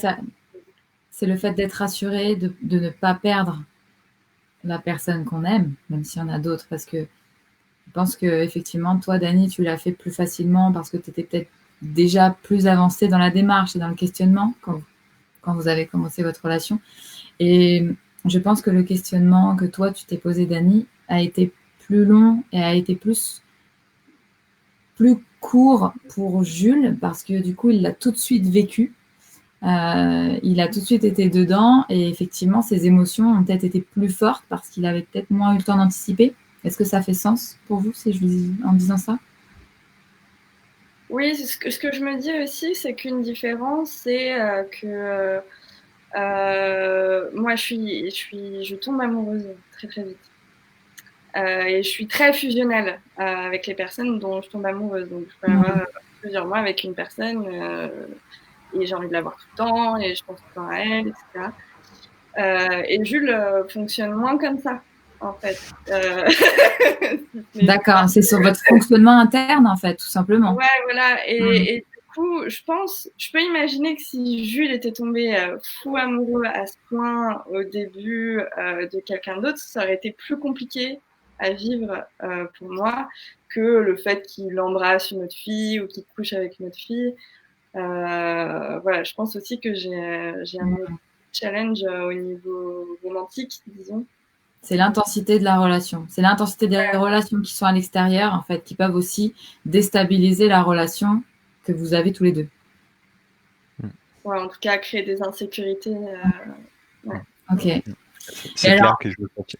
c'est le fait d'être rassuré, de ne pas perdre la personne qu'on aime, même s'il y en a d'autres, parce que je pense que effectivement, toi, Dani, tu l'as fait plus facilement parce que tu étais peut-être déjà plus avancé dans la démarche et dans le questionnement quand vous avez commencé votre relation. Et je pense que le questionnement que toi, tu t'es posé, Dani, a été plus long et a été plus court pour Jules parce que du coup, il l'a tout de suite vécu. Il a tout de suite été dedans et effectivement, ses émotions ont peut-être été plus fortes parce qu'il avait peut-être moins eu le temps d'anticiper. Est-ce que ça fait sens pour vous en disant ça? Oui, ce que je me dis aussi, c'est qu'une différence, c'est que moi, je tombe amoureuse très très vite. Et je suis très fusionnelle avec les personnes dont je tombe amoureuse. Donc, je peux avoir plusieurs mois avec une personne et j'ai envie de la voir tout le temps et je pense tout le temps à elle, etc. Et Jules fonctionne moins comme ça, en fait. D'accord, c'est sur votre fonctionnement interne, en fait, tout simplement. Ouais, voilà. Et du coup, je peux imaginer que si Jules était tombé fou amoureux à ce point au début de quelqu'un d'autre, ça aurait été plus compliqué à vivre pour moi que le fait qu'il embrasse une autre fille ou qu'il couche avec une autre fille. Voilà, je pense aussi que j'ai un challenge au niveau romantique, disons. C'est l'intensité de la relation. C'est l'intensité des relations qui sont à l'extérieur, en fait, qui peuvent aussi déstabiliser la relation que vous avez tous les deux. Ouais, en tout cas, créer des insécurités. Ouais. Ok. C'est clair que je me sens...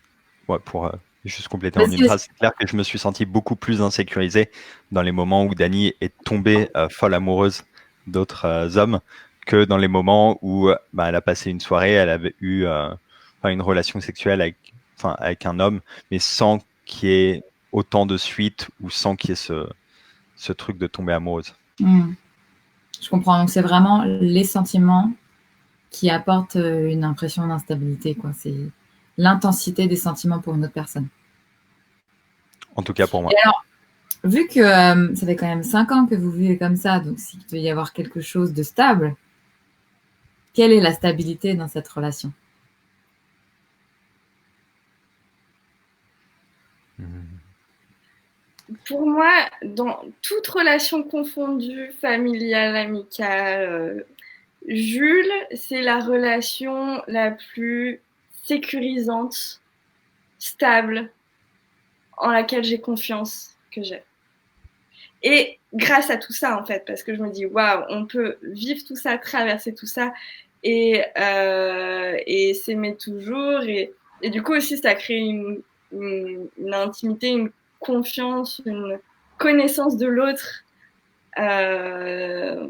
Ouais, pour juste compléter en une phrase, c'est clair que je me suis senti beaucoup plus insécurisé dans les moments où Dani est tombée folle amoureuse d'autres hommes que dans les moments où elle a passé une soirée, elle avait eu une relation sexuelle avec un homme, mais sans qu'il y ait autant de suite ou sans qu'il y ait ce truc de tomber amoureuse. Je comprends. Donc, c'est vraiment les sentiments qui apportent une impression d'instabilité, quoi. C'est l'intensité des sentiments pour une autre personne. En tout cas, pour moi. Et alors, vu que ça fait quand même 5 ans que vous vivez comme ça, donc s'il peut y avoir quelque chose de stable, quelle est la stabilité dans cette relation? Pour moi, dans toute relation confondue, familiale, amicale, Jules, c'est la relation la plus sécurisante, stable, en laquelle j'ai confiance que j'ai. Et grâce à tout ça, en fait, parce que je me dis, waouh, on peut vivre tout ça, traverser tout ça et s'aimer toujours. Et du coup aussi, ça crée une intimité, une confiance, une connaissance de l'autre. Enfin,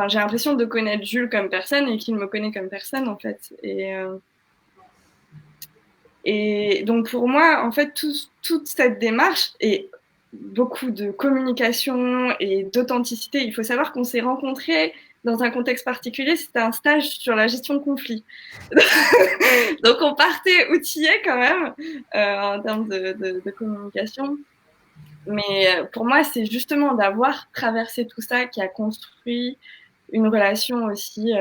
j'ai l'impression de connaître Jules comme personne et qu'il me connaît comme personne, en fait. Et donc, pour moi, en fait, toute cette démarche et beaucoup de communication et d'authenticité, il faut savoir qu'on s'est rencontrés dans un contexte particulier, c'était un stage sur la gestion de conflits. Donc, on partait outillés quand même en termes de communication. Mais pour moi, c'est justement d'avoir traversé tout ça qui a construit une relation aussi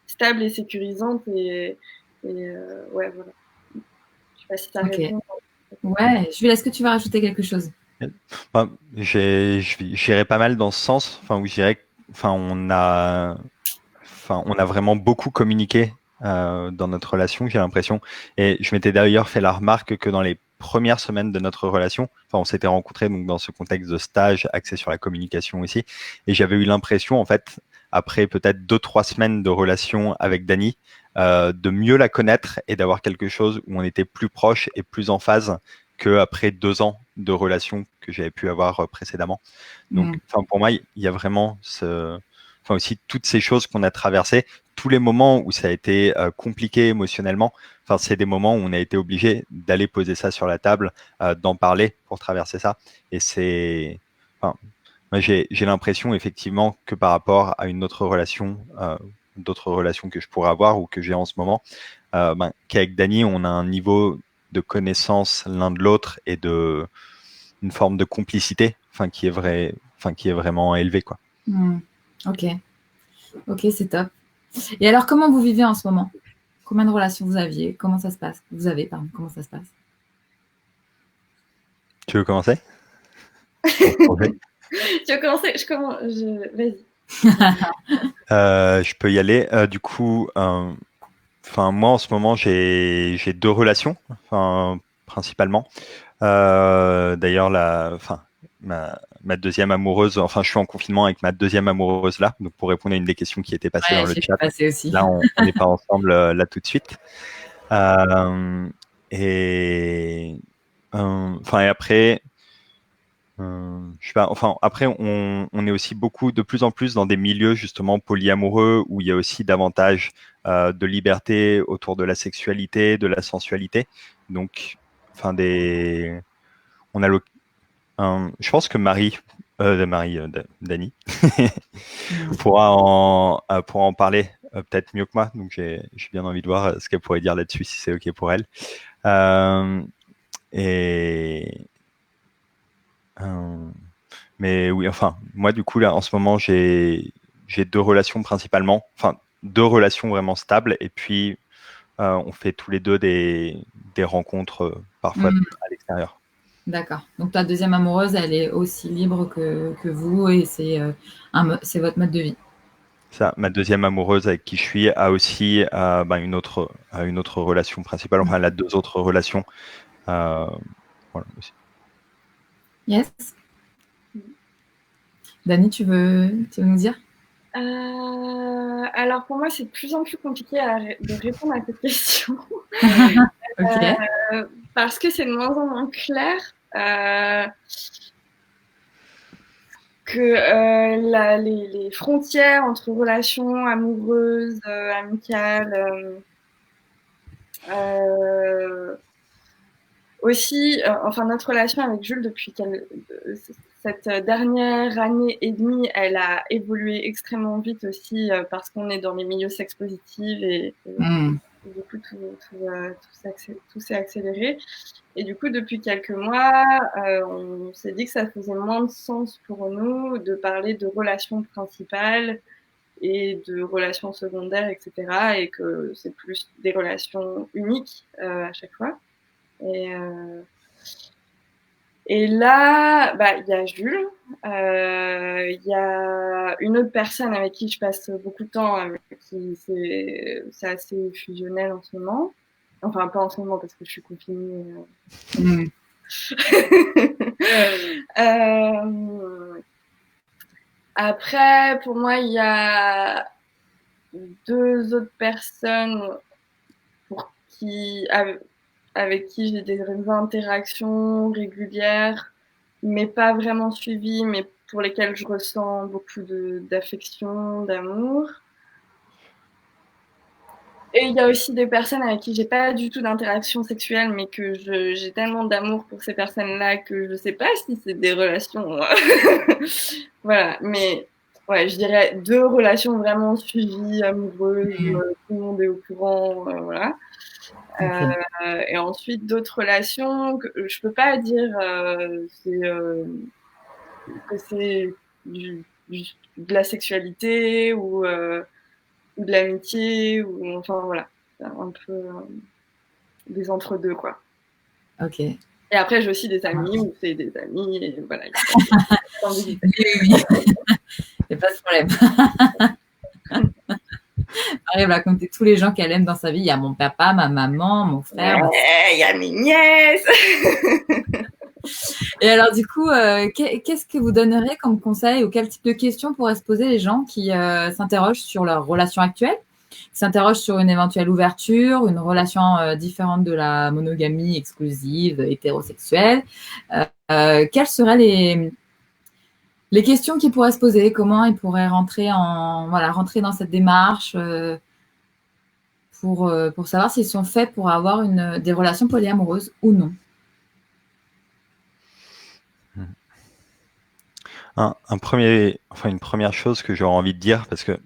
stable et sécurisante. Et ouais, voilà. Je sais pas si ça répond. Ouais, Jules, est-ce que tu vas rajouter quelque chose? Enfin, j'irais pas mal dans ce sens, enfin, où je dirais, on a vraiment beaucoup communiqué dans notre relation, j'ai l'impression. Et je m'étais d'ailleurs fait la remarque que dans les premières semaines de notre relation, on s'était rencontrés donc dans ce contexte de stage axé sur la communication aussi, et j'avais eu l'impression, en fait, après peut-être 2-3 semaines de relation avec Dani, de mieux la connaître et d'avoir quelque chose où on était plus proche et plus en phase qu'après 2 ans de relation que j'avais pu avoir précédemment. Donc, pour moi, il y a vraiment aussi toutes ces choses qu'on a traversées, tous les moments où ça a été compliqué émotionnellement. C'est des moments où on a été obligé d'aller poser ça sur la table, d'en parler pour traverser ça. Et c'est, moi, j'ai l'impression effectivement que par rapport à une autre relation, d'autres relations que je pourrais avoir ou que j'ai en ce moment, qu'avec Dani, on a un niveau de connaissance l'un de l'autre et de une forme de complicité, qui est vraiment élevée, quoi. Ok, c'est top. Et alors, comment vous vivez en ce moment? Combien de relations vous aviez? Comment ça se passe? Comment ça se passe? Tu veux commencer? Tu veux commencer? Vas-y. Je peux y aller. Du coup, moi en ce moment j'ai 2 relations, principalement. D'ailleurs, ma deuxième amoureuse, je suis en confinement avec ma deuxième amoureuse là, donc pour répondre à une des questions qui était passée dans le chat. Aussi. Là, on n'est pas ensemble là tout de suite. Et après, je sais pas. Après, on est aussi de plus en plus dans des milieux justement polyamoureux où il y a aussi davantage de liberté autour de la sexualité, de la sensualité. Donc, on a je pense que Dani pourra en parler peut-être mieux que moi. Donc, j'ai bien envie de voir ce qu'elle pourrait dire là-dessus si c'est ok pour elle. Mais oui, moi du coup là en ce moment j'ai 2 relations principalement, 2 relations vraiment stables, et puis on fait tous les deux des rencontres parfois à l'extérieur. D'accord. Donc ta deuxième amoureuse, elle est aussi libre que vous et c'est votre mode de vie. Ça, ma deuxième amoureuse avec qui je suis a aussi une autre relation principale. Elle a 2 autres relations. Voilà aussi. Yes. Dani, tu veux nous dire? Alors pour moi, c'est de plus en plus compliqué de répondre à cette question. Ok. Parce que c'est de moins en moins clair que les frontières entre relations amoureuses, amicales, aussi, notre relation avec Jules depuis cette dernière année et demie, elle a évolué extrêmement vite aussi parce qu'on est dans les milieux sex positifs et du coup tout s'est accéléré. Et du coup, depuis quelques mois, on s'est dit que ça faisait moins de sens pour nous de parler de relations principales et de relations secondaires, etc. Et que c'est plus des relations uniques à chaque fois. Et là, il y a Jules, il y a une autre personne avec qui je passe beaucoup de temps, c'est assez fusionnel en ce moment. Enfin, pas en ce moment parce que je suis confinée. Après, pour moi, il y a 2 autres personnes avec qui j'ai des interactions régulières, mais pas vraiment suivies, mais pour lesquelles je ressens beaucoup d'affection, d'amour. Et il y a aussi des personnes avec qui j'ai pas du tout d'interaction sexuelle, mais que j'ai tellement d'amour pour ces personnes-là que je sais pas si c'est des relations. Voilà, mais ouais, je dirais 2 relations vraiment suivies, amoureuses, tout le monde est au courant, voilà. Okay. Et ensuite d'autres relations que je peux pas dire que c'est de la sexualité ou de l'amitié ou enfin voilà, un peu des entre-deux quoi. Ok. Et après j'ai aussi des amis où c'est des amis et voilà. Oui, oui. Il n'y a pas de problème. Arrive à compter tous les gens qu'elle aime dans sa vie. Il y a mon papa, ma maman, mon frère. Il y a mes nièces. Et alors, du coup, qu'est-ce que vous donneriez comme conseil ou quel type de questions pourraient se poser les gens qui s'interrogent sur leur relation actuelle, qui s'interrogent sur une éventuelle ouverture, une relation différente de la monogamie exclusive, hétérosexuelle. Quelles seraient les questions qui pourraient se poser? Comment ils pourraient rentrer dans cette démarche pour savoir s'ils sont faits pour avoir des relations polyamoureuses ou non? Une première chose que j'aurais envie de dire, parce que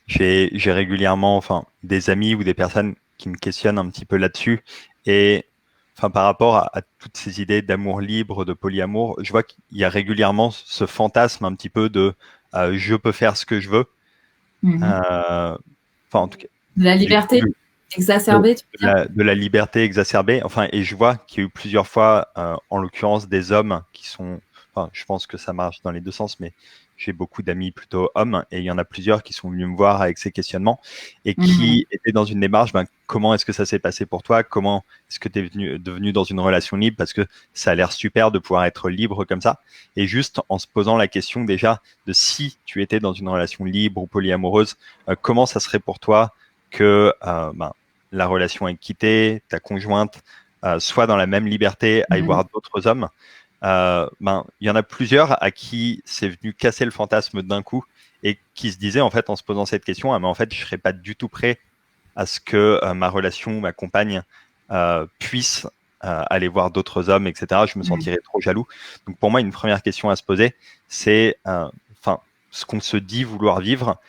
j'ai régulièrement des amis ou des personnes qui me questionnent un petit peu là-dessus. Et par rapport à toutes ces idées d'amour libre, de polyamour, je vois qu'il y a régulièrement ce fantasme un petit peu de je peux faire ce que je veux. En tout cas, de la liberté exacerbée, tu veux dire? de la liberté exacerbée. Et je vois qu'il y a eu plusieurs fois, en l'occurrence, des hommes qui sont. Je pense que ça marche dans les deux sens, mais j'ai beaucoup d'amis plutôt hommes et il y en a plusieurs qui sont venus me voir avec ces questionnements et qui étaient dans une démarche, comment est-ce que ça s'est passé pour toi? Comment est-ce que tu es devenu dans une relation libre? Parce que ça a l'air super de pouvoir être libre comme ça. Et juste en se posant la question déjà de si tu étais dans une relation libre ou polyamoureuse, comment ça serait pour toi que la relation est quittée, ta conjointe soit dans la même liberté, aille voir d'autres hommes? Il y en a plusieurs à qui c'est venu casser le fantasme d'un coup et qui se disaient en fait en se posant cette question, mais en fait je serais pas du tout prêt à ce que ma relation, ma compagne puisse aller voir d'autres hommes, etc. Je me sentirais trop jaloux. Donc pour moi, une première question à se poser, c'est ce qu'on se dit vouloir vivre.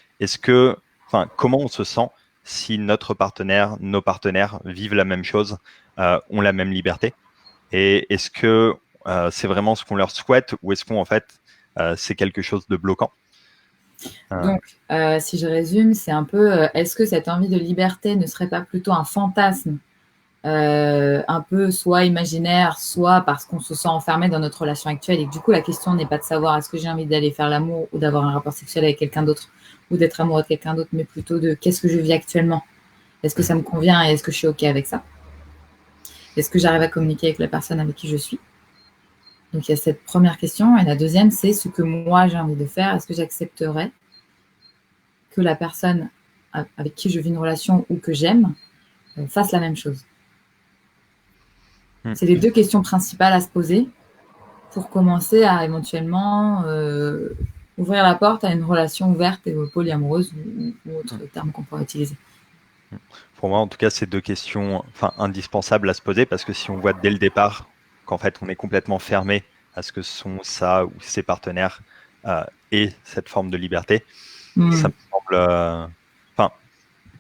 Comment on se sent si notre partenaire, nos partenaires vivent la même chose, ont la même liberté? Et est-ce que c'est vraiment ce qu'on leur souhaite ou est-ce qu'en fait, c'est quelque chose de bloquant? Donc, si je résume, c'est un peu, est-ce que cette envie de liberté ne serait pas plutôt un fantasme un peu soit imaginaire, soit parce qu'on se sent enfermé dans notre relation actuelle et que du coup, la question n'est pas de savoir est-ce que j'ai envie d'aller faire l'amour ou d'avoir un rapport sexuel avec quelqu'un d'autre ou d'être amoureux de quelqu'un d'autre, mais plutôt de qu'est-ce que je vis actuellement? Est-ce que ça me convient et est-ce que je suis OK avec ça? Est-ce que j'arrive à communiquer avec la personne avec qui je suis? Donc, il y a cette première question. Et la deuxième, c'est ce que moi, j'ai envie de faire. Est-ce que j'accepterais que la personne avec qui je vis une relation ou que j'aime fasse la même chose? C'est les 2 questions principales à se poser pour commencer à éventuellement ouvrir la porte à une relation ouverte et polyamoureuse ou autre terme qu'on pourrait utiliser. Pour moi, en tout cas, c'est 2 questions indispensables à se poser parce que si on voit dès le départ qu'en fait, on est complètement fermé à ce que sont ça ou ses partenaires et cette forme de liberté, ça me semble...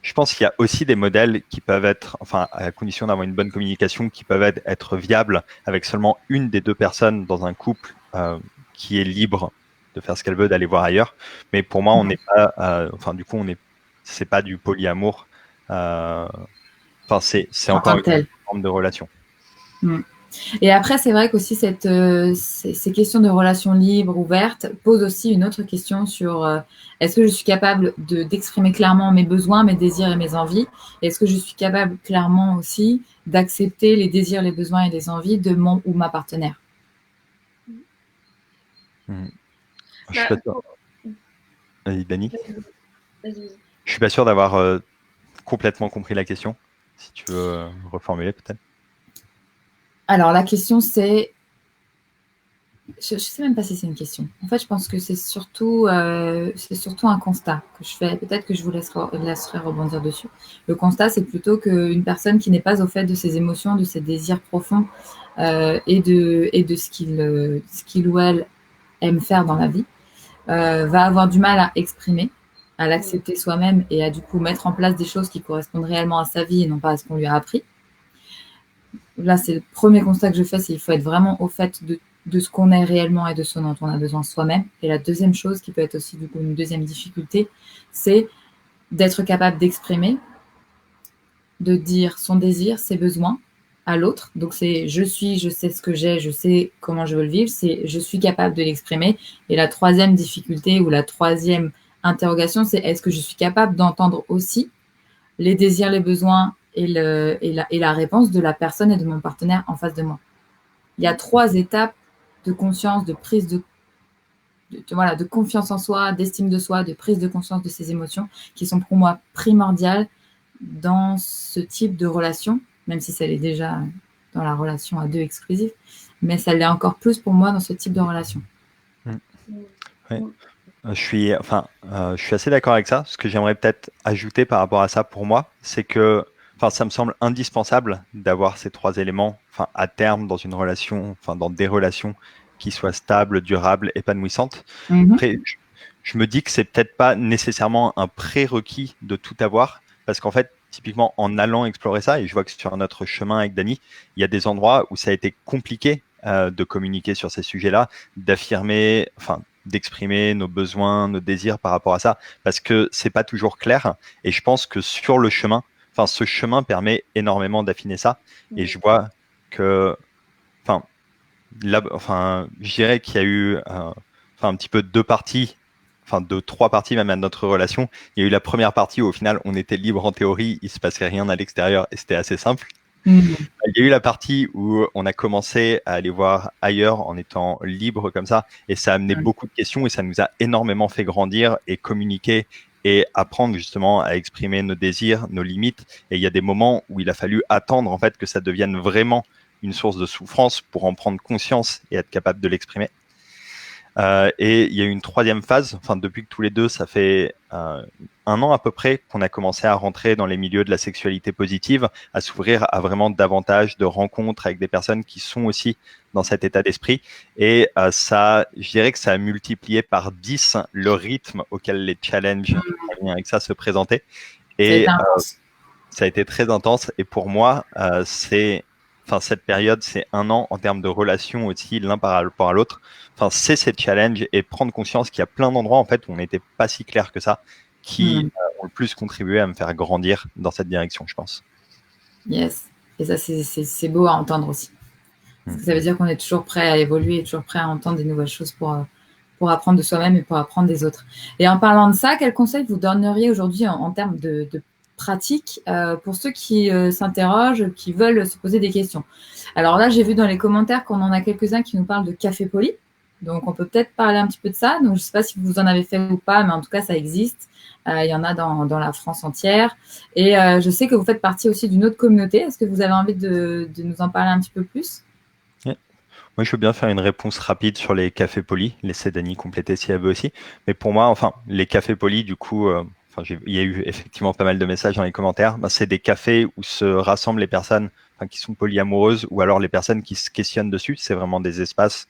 je pense qu'il y a aussi des modèles qui peuvent être, à la condition d'avoir une bonne communication, qui peuvent être viables avec seulement une des 2 personnes dans un couple qui est libre de faire ce qu'elle veut, d'aller voir ailleurs. Mais pour moi, on n'est pas, c'est pas du polyamour. C'est encore une forme de relation. Et après, c'est vrai qu'aussi ces questions de relations libres, ouvertes, posent aussi une autre question sur est-ce que je suis capable d'exprimer clairement mes besoins, mes désirs et mes envies? Est-ce que je suis capable clairement aussi d'accepter les désirs, les besoins et les envies de mon ou ma partenaire? Je suis pas sûr. Vas-y, Dani. Vas-y. Je suis pas sûr d'avoir complètement compris la question. Si tu veux reformuler peut-être. Alors la question c'est, je sais même pas si c'est une question. En fait, je pense que c'est surtout un constat que je fais. Peut-être que je vous laisserai rebondir dessus. Le constat, c'est plutôt qu'une personne qui n'est pas au fait de ses émotions, de ses désirs profonds et de ce qu'il ou elle aime faire dans la vie, va avoir du mal à exprimer, à l'accepter soi-même et à du coup mettre en place des choses qui correspondent réellement à sa vie et non pas à ce qu'on lui a appris. Là, c'est le premier constat que je fais, c'est qu'il faut être vraiment au fait de ce qu'on est réellement et de ce dont on a besoin soi-même. Et la deuxième chose, qui peut être aussi du coup une deuxième difficulté, c'est d'être capable d'exprimer, de dire son désir, ses besoins à l'autre. Donc c'est je sais ce que j'ai, je sais comment je veux le vivre, c'est je suis capable de l'exprimer. Et la troisième difficulté ou la troisième interrogation, c'est est-ce que je suis capable d'entendre aussi les désirs, les besoins et la réponse de la personne et de mon partenaire en face de moi. Il y a 3 étapes de conscience, de prise de confiance en soi, d'estime de soi, de prise de conscience de ses émotions, qui sont pour moi primordiales dans ce type de relation, même si ça l'est déjà dans la relation à deux exclusive, mais ça l'est encore plus pour moi dans ce type de relation. Ouais. Je suis assez d'accord avec ça. Ce que j'aimerais peut-être ajouter par rapport à ça pour moi, c'est que ça me semble indispensable d'avoir ces 3 éléments à terme dans une relation, dans des relations qui soient stables, durables, épanouissantes. Après, je me dis que c'est peut-être pas nécessairement un prérequis de tout avoir, parce qu'en fait, typiquement, en allant explorer ça, et je vois que sur notre chemin avec Dani, il y a des endroits où ça a été compliqué de communiquer sur ces sujets-là, d'exprimer nos besoins, nos désirs par rapport à ça, parce que c'est pas toujours clair. Et je pense que sur le chemin, ce chemin permet énormément d'affiner ça. Et je vois que, je dirais qu'il y a eu un petit peu 2 parties, 3 parties même à notre relation. Il y a eu la première partie où au final on était libre en théorie, il se passait rien à l'extérieur et c'était assez simple. Il y a eu la partie où on a commencé à aller voir ailleurs en étant libre comme ça, et ça a amené beaucoup de questions et ça nous a énormément fait grandir et communiquer et apprendre justement à exprimer nos désirs, nos limites. Et il y a des moments où il a fallu attendre en fait que ça devienne vraiment une source de souffrance pour en prendre conscience et être capable de l'exprimer. Et il y a eu une 3e phase, depuis que tous les deux, ça fait 1 an à peu près qu'on a commencé à rentrer dans les milieux de la sexualité positive, à s'ouvrir à vraiment davantage de rencontres avec des personnes qui sont aussi dans cet état d'esprit. Et je dirais que ça a multiplié par 10 le rythme auquel les challenges avec ça se présentaient. Et ça a été très intense. Et pour moi, cette période, c'est 1 an en termes de relations aussi, l'un par rapport à l'autre. C'est ces challenges et prendre conscience qu'il y a plein d'endroits en fait où on n'était pas si clair que ça, qui ont le plus contribué à me faire grandir dans cette direction, je pense. Yes, et ça c'est beau à entendre aussi. Parce que ça veut dire qu'on est toujours prêt à évoluer, toujours prêt à entendre des nouvelles choses pour apprendre de soi-même et pour apprendre des autres. Et en parlant de ça, quel conseil vous donneriez aujourd'hui en termes de pratique pour ceux qui s'interrogent, qui veulent se poser des questions? Alors là, j'ai vu dans les commentaires qu'on en a quelques-uns qui nous parlent de café poli. Donc, on peut peut-être parler un petit peu de ça. Donc, je ne sais pas si vous en avez fait ou pas, mais en tout cas, ça existe. Il y en a dans la France entière. Et je sais que vous faites partie aussi d'une autre communauté. Est-ce que vous avez envie de nous en parler un petit peu plus? Moi, je veux bien faire une réponse rapide sur les cafés polis. Laissez Dani compléter si elle veut aussi. Mais pour moi, les cafés polis, du coup, il y a eu effectivement pas mal de messages dans les commentaires. C'est des cafés où se rassemblent les personnes qui sont polyamoureuses ou alors les personnes qui se questionnent dessus. C'est vraiment des espaces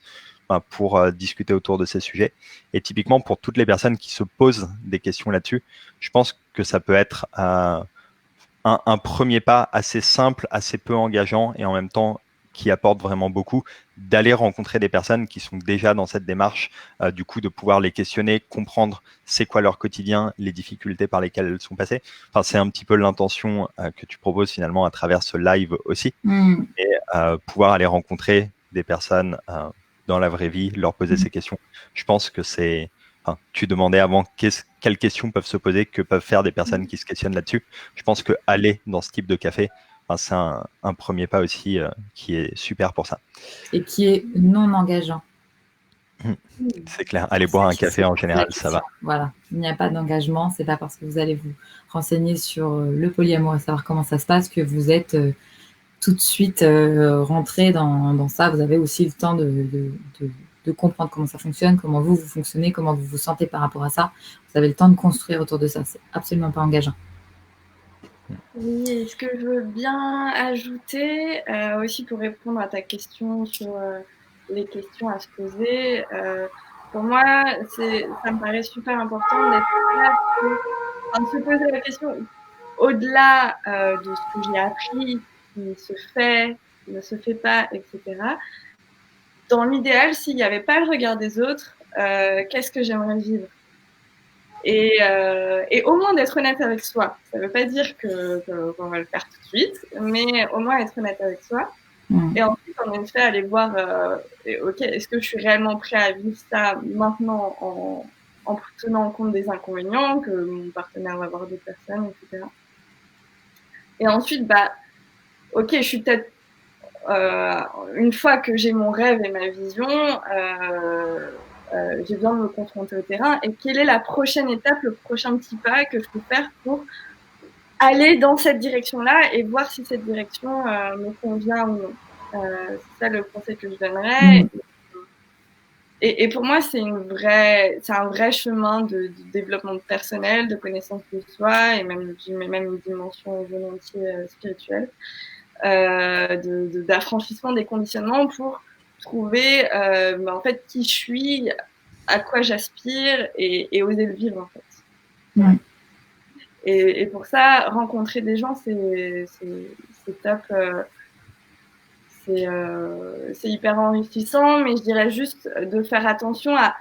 pour discuter autour de ces sujets. Et typiquement, pour toutes les personnes qui se posent des questions là-dessus, je pense que ça peut être un premier pas assez simple, assez peu engageant et en même temps qui apporte vraiment beaucoup, d'aller rencontrer des personnes qui sont déjà dans cette démarche, du coup de pouvoir les questionner, comprendre c'est quoi leur quotidien, les difficultés par lesquelles elles sont passées. Enfin, c'est un petit peu l'intention que tu proposes finalement à travers ce live aussi, et pouvoir aller rencontrer des personnes dans la vraie vie, leur poser ces questions. Je pense que c'est... Enfin, tu demandais avant quelles questions peuvent se poser, que peuvent faire des personnes qui se questionnent là-dessus. Je pense que aller dans ce type de café, c'est un premier pas aussi qui est super pour ça. Et qui est non engageant. C'est clair. Aller boire un café en général, ça va. Voilà, il n'y a pas d'engagement. C'est pas parce que vous allez vous renseigner sur le polyamour et savoir comment ça se passe que vous êtes tout de suite rentré dans ça. Vous avez aussi le temps de comprendre comment ça fonctionne, comment vous fonctionnez, comment vous vous sentez par rapport à ça. Vous avez le temps de construire autour de ça. C'est absolument pas engageant. Oui, ce que je veux bien ajouter aussi pour répondre à ta question sur les questions à se poser, pour moi, ça me paraît super important d'être clair de se poser la question au-delà de ce que j'ai appris, qui se fait, qui ne se fait pas, etc. Dans l'idéal, s'il n'y avait pas le regard des autres, qu'est-ce que j'aimerais vivre ? Et au moins d'être honnête avec soi. Ça ne veut pas dire qu'on va le faire tout de suite, mais au moins être honnête avec soi. Et ensuite, en effet, aller voir, ok, est-ce que je suis réellement prêt à vivre ça maintenant en tenant compte des inconvénients que mon partenaire va avoir d'autres personnes, etc. Et ensuite, ok, je suis peut-être une fois que j'ai mon rêve et ma vision, j'ai besoin de me confronter au terrain. Et quelle est la prochaine étape, le prochain petit pas que je peux faire pour aller dans cette direction-là et voir si cette direction me convient ou non. C'est ça le conseil que je donnerais. Et pour moi, c'est un vrai chemin de développement personnel, de connaissance de soi et même une dimension volontiers spirituelle. D'affranchissement des conditionnements pour trouver en fait qui je suis, à quoi j'aspire et oser le vivre en fait. Ouais. Et pour ça, rencontrer des gens, c'est top. C'est hyper enrichissant, mais je dirais juste de faire attention à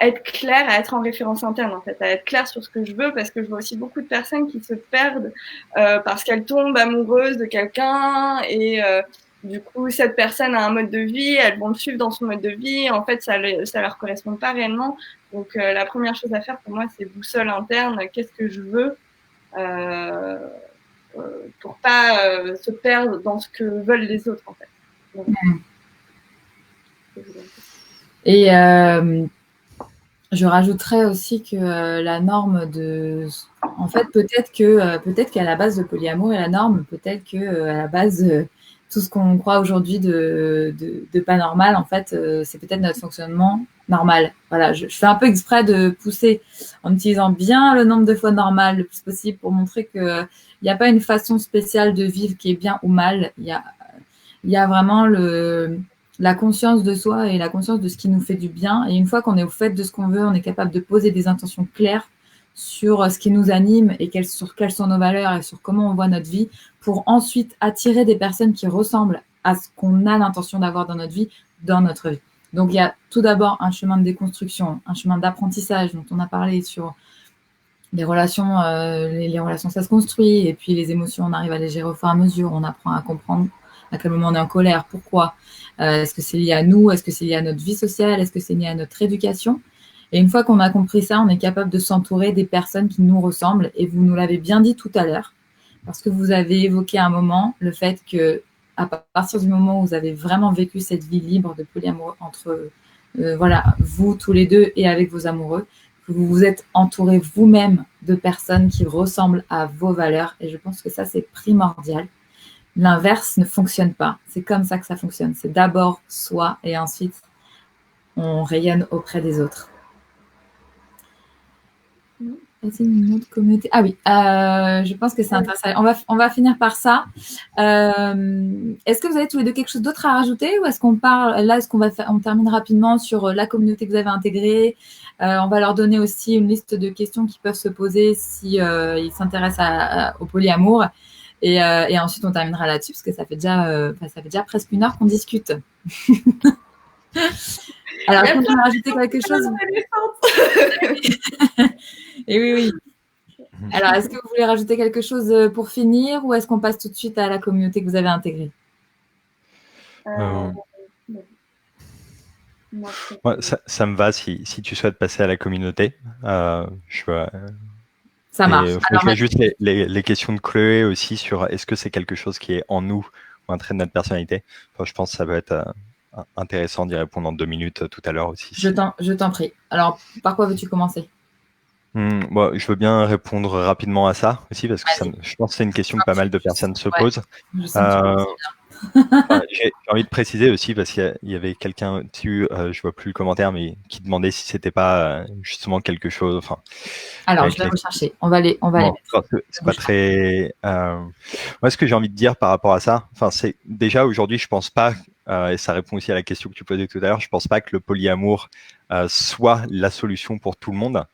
être clair, à être en référence interne en fait, à être clair sur ce que je veux, parce que je vois aussi beaucoup de personnes qui se perdent parce qu'elles tombent amoureuses de quelqu'un et du coup cette personne a un mode de vie, elles vont le suivre dans son mode de vie, en fait ça leur correspond pas réellement. Donc la première chose à faire pour moi, c'est boussole interne, qu'est-ce que je veux pour pas se perdre dans ce que veulent les autres en fait. Donc, et je rajouterais aussi que la norme en fait, peut-être qu'à la base de polyamour est la norme, peut-être qu'à la base, tout ce qu'on croit aujourd'hui de pas normal, en fait, c'est peut-être notre fonctionnement normal. Voilà, je fais un peu exprès de pousser en utilisant bien le nombre de fois normal le plus possible pour montrer qu'il n'y a pas une façon spéciale de vivre qui est bien ou mal. Il y a vraiment la conscience de soi et la conscience de ce qui nous fait du bien. Et une fois qu'on est au fait de ce qu'on veut, on est capable de poser des intentions claires sur ce qui nous anime et sur quelles sont nos valeurs et sur comment on voit notre vie pour ensuite attirer des personnes qui ressemblent à ce qu'on a l'intention d'avoir dans notre vie. Donc, il y a tout d'abord un chemin de déconstruction, un chemin d'apprentissage dont on a parlé sur les relations. Les relations, ça se construit. Et puis, les émotions, on arrive à les gérer au fur et à mesure. On apprend à comprendre à quel moment on est en colère, pourquoi. Est-ce que c'est lié à nous? Est-ce que c'est lié à notre vie sociale? Est-ce que c'est lié à notre éducation? Et une fois qu'on a compris ça, on est capable de s'entourer des personnes qui nous ressemblent. Et vous nous l'avez bien dit tout à l'heure, parce que vous avez évoqué à un moment le fait que à partir du moment où vous avez vraiment vécu cette vie libre de polyamour entre vous tous les deux et avec vos amoureux, vous vous êtes entouré vous-même de personnes qui ressemblent à vos valeurs. Et je pense que ça, c'est primordial. L'inverse ne fonctionne pas. C'est comme ça que ça fonctionne. C'est d'abord soi et ensuite on rayonne auprès des autres. C'est une autre communauté. Ah oui, je pense que c'est intéressant. On va finir par ça. Est-ce que vous avez tous les deux quelque chose d'autre à rajouter ou est-ce qu'on parle là, on termine rapidement sur la communauté que vous avez intégrée? On va leur donner aussi une liste de questions qui peuvent se poser si ils s'intéressent au polyamour. Et ensuite, on terminera là-dessus parce que ça fait déjà presque 1 heure qu'on discute. Alors, est-ce qu'on peut rajouter quelque chose? Et oui. Alors, est-ce que vous voulez rajouter quelque chose pour finir ou est-ce qu'on passe tout de suite à la communauté que vous avez intégrée? Ouais, ça me va si tu souhaites passer à la communauté. Ça marche. Il y a juste les questions de Chloé aussi sur est-ce que c'est quelque chose qui est en nous ou un trait de notre personnalité. Enfin, je pense que ça va être intéressant d'y répondre en 2 minutes tout à l'heure aussi. Je t'en prie. Alors, par quoi veux-tu commencer? Je veux bien répondre rapidement à ça aussi parce que je pense que c'est une question que pas mal de personnes se posent. J'ai envie de préciser aussi parce qu'il y avait quelqu'un dessus, je vois plus le commentaire, mais qui demandait si c'était pas justement quelque chose. Enfin, alors je vais rechercher. On va les mettre. C'est pas très. Moi, ce que j'ai envie de dire par rapport à ça, enfin, c'est déjà aujourd'hui, je pense pas, et ça répond aussi à la question que tu posais tout à l'heure, je pense pas que le polyamour soit la solution pour tout le monde.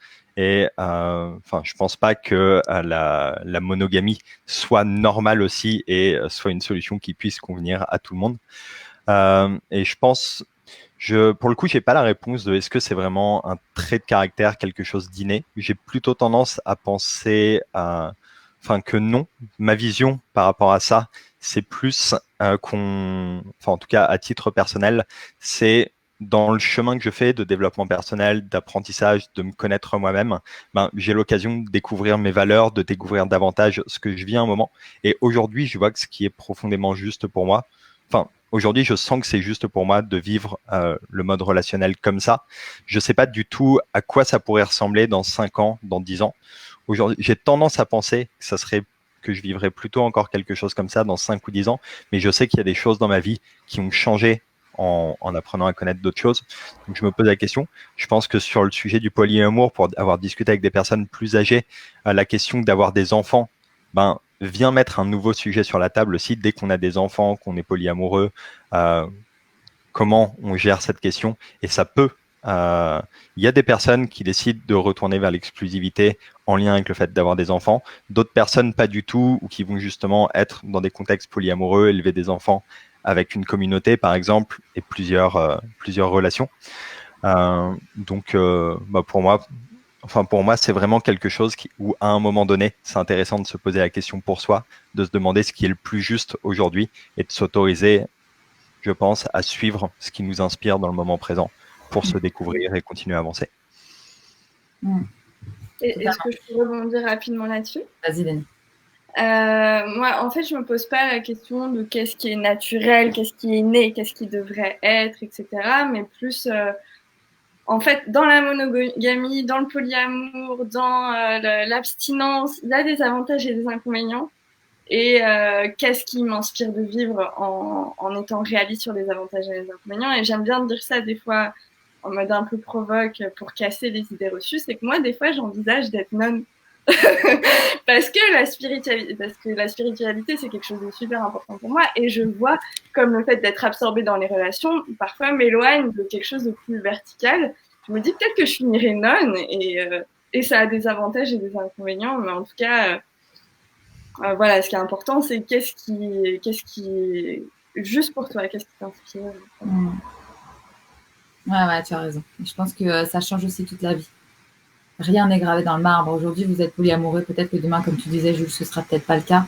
Et enfin, je pense pas que la monogamie soit normale aussi et soit une solution qui puisse convenir à tout le monde. Et je pense, pour le coup, j'ai pas la réponse de est-ce que c'est vraiment un trait de caractère, quelque chose d'inné. J'ai plutôt tendance à penser, que non. Ma vision par rapport à ça, c'est plus enfin, en tout cas à titre personnel, c'est dans le chemin que je fais de développement personnel, d'apprentissage, de me connaître moi-même, j'ai l'occasion de découvrir mes valeurs, de découvrir davantage ce que je vis à un moment. Et aujourd'hui, je vois que ce qui est profondément juste pour moi, aujourd'hui, je sens que c'est juste pour moi de vivre le mode relationnel comme ça. Je sais pas du tout à quoi ça pourrait ressembler dans 5 ans, dans 10 ans. Aujourd'hui, j'ai tendance à penser que je vivrais plutôt encore quelque chose comme ça dans 5 ou 10 ans, mais je sais qu'il y a des choses dans ma vie qui ont changé en apprenant à connaître d'autres choses. Donc, je me pose la question. Je pense que sur le sujet du polyamour, pour avoir discuté avec des personnes plus âgées, la question d'avoir des enfants, vient mettre un nouveau sujet sur la table aussi. Dès qu'on a des enfants, qu'on est polyamoureux, comment on gère cette question? Et ça peut. Il y a des personnes qui décident de retourner vers l'exclusivité en lien avec le fait d'avoir des enfants. D'autres personnes pas du tout, ou qui vont justement être dans des contextes polyamoureux, élever des enfants avec une communauté, par exemple, et plusieurs relations. Donc, pour moi, c'est vraiment quelque chose où, à un moment donné, c'est intéressant de se poser la question pour soi, de se demander ce qui est le plus juste aujourd'hui et de s'autoriser, je pense, à suivre ce qui nous inspire dans le moment présent pour se découvrir et continuer à avancer. Est-ce que je peux rebondir rapidement là-dessus? Vas-y, Denis. Moi, en fait, je me pose pas la question de qu'est-ce qui est naturel, qu'est-ce qui est né, qu'est-ce qui devrait être, etc. Mais plus, en fait, dans la monogamie, dans le polyamour, dans l'abstinence, il y a des avantages et des inconvénients. Et qu'est-ce qui m'inspire de vivre en étant réaliste sur les avantages et les inconvénients. Et j'aime bien dire ça des fois en mode un peu provoque pour casser les idées reçues. C'est que moi, des fois, j'envisage d'être nonne. parce que la spiritualité, c'est quelque chose de super important pour moi. Et je vois comme le fait d'être absorbée dans les relations, parfois m'éloigne de quelque chose de plus vertical. Je me dis peut-être que je finirai nonne et ça a des avantages et des inconvénients. Mais en tout cas... voilà, ce qui est important, c'est qu'est-ce qui est juste pour toi, qu'est-ce qui t'inspire. Ouais, tu as raison. Je pense que ça change aussi toute la vie. Rien n'est gravé dans le marbre. Aujourd'hui, vous êtes polyamoureux. Peut-être que demain, comme tu disais, Jules, ce sera peut-être pas le cas.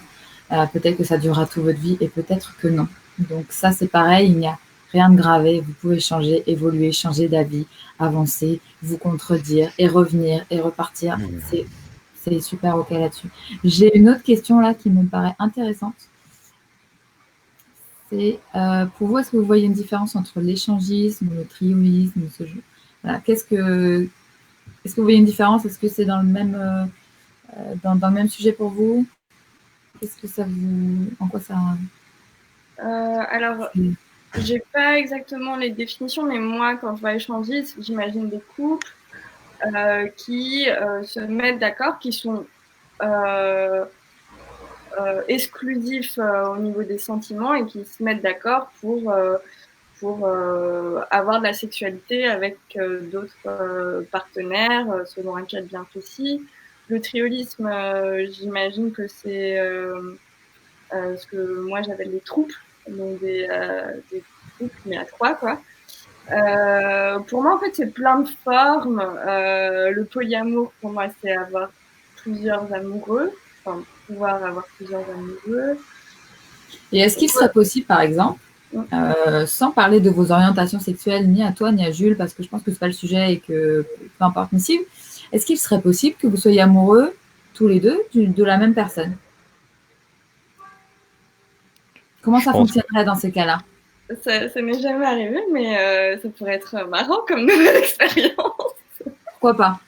Peut-être que ça durera toute votre vie et peut-être que non. Donc ça, c'est pareil. Il n'y a rien de gravé. Vous pouvez changer, évoluer, changer d'avis, avancer, vous contredire et revenir et repartir. C'est super OK là-dessus. J'ai une autre question là qui me paraît intéressante. C'est pour vous, est-ce que vous voyez une différence entre l'échangisme, le triolisme, ce jeu? Voilà. Est-ce que vous voyez une différence? Est-ce que c'est dans le même dans le même sujet pour vous? Qu'est-ce que ça vous... En quoi ça... Alors, j'ai pas exactement les définitions, mais moi, quand je vois échangisme, j'imagine des couples qui se mettent d'accord, qui sont exclusifs au niveau des sentiments et qui se mettent d'accord pour avoir de la sexualité avec d'autres partenaires selon un cadre bien précis. Le triolisme, j'imagine que c'est ce que moi j'appelle les troupes, donc des troupes mais à 3 quoi. Pour moi en fait c'est plein de formes. Le polyamour pour moi c'est avoir plusieurs amoureux, enfin pouvoir avoir plusieurs amoureux. Et est-ce qu'il serait possible par exemple, sans parler de vos orientations sexuelles ni à toi ni à Jules, parce que je pense que c'est pas le sujet et que peu importe Missy, est-ce qu'il serait possible que vous soyez amoureux tous les deux de la même personne? Comment ça fonctionnerait dans ces cas-là? Ça n'est jamais arrivé, mais ça pourrait être marrant comme nouvelle expérience. Pourquoi pas?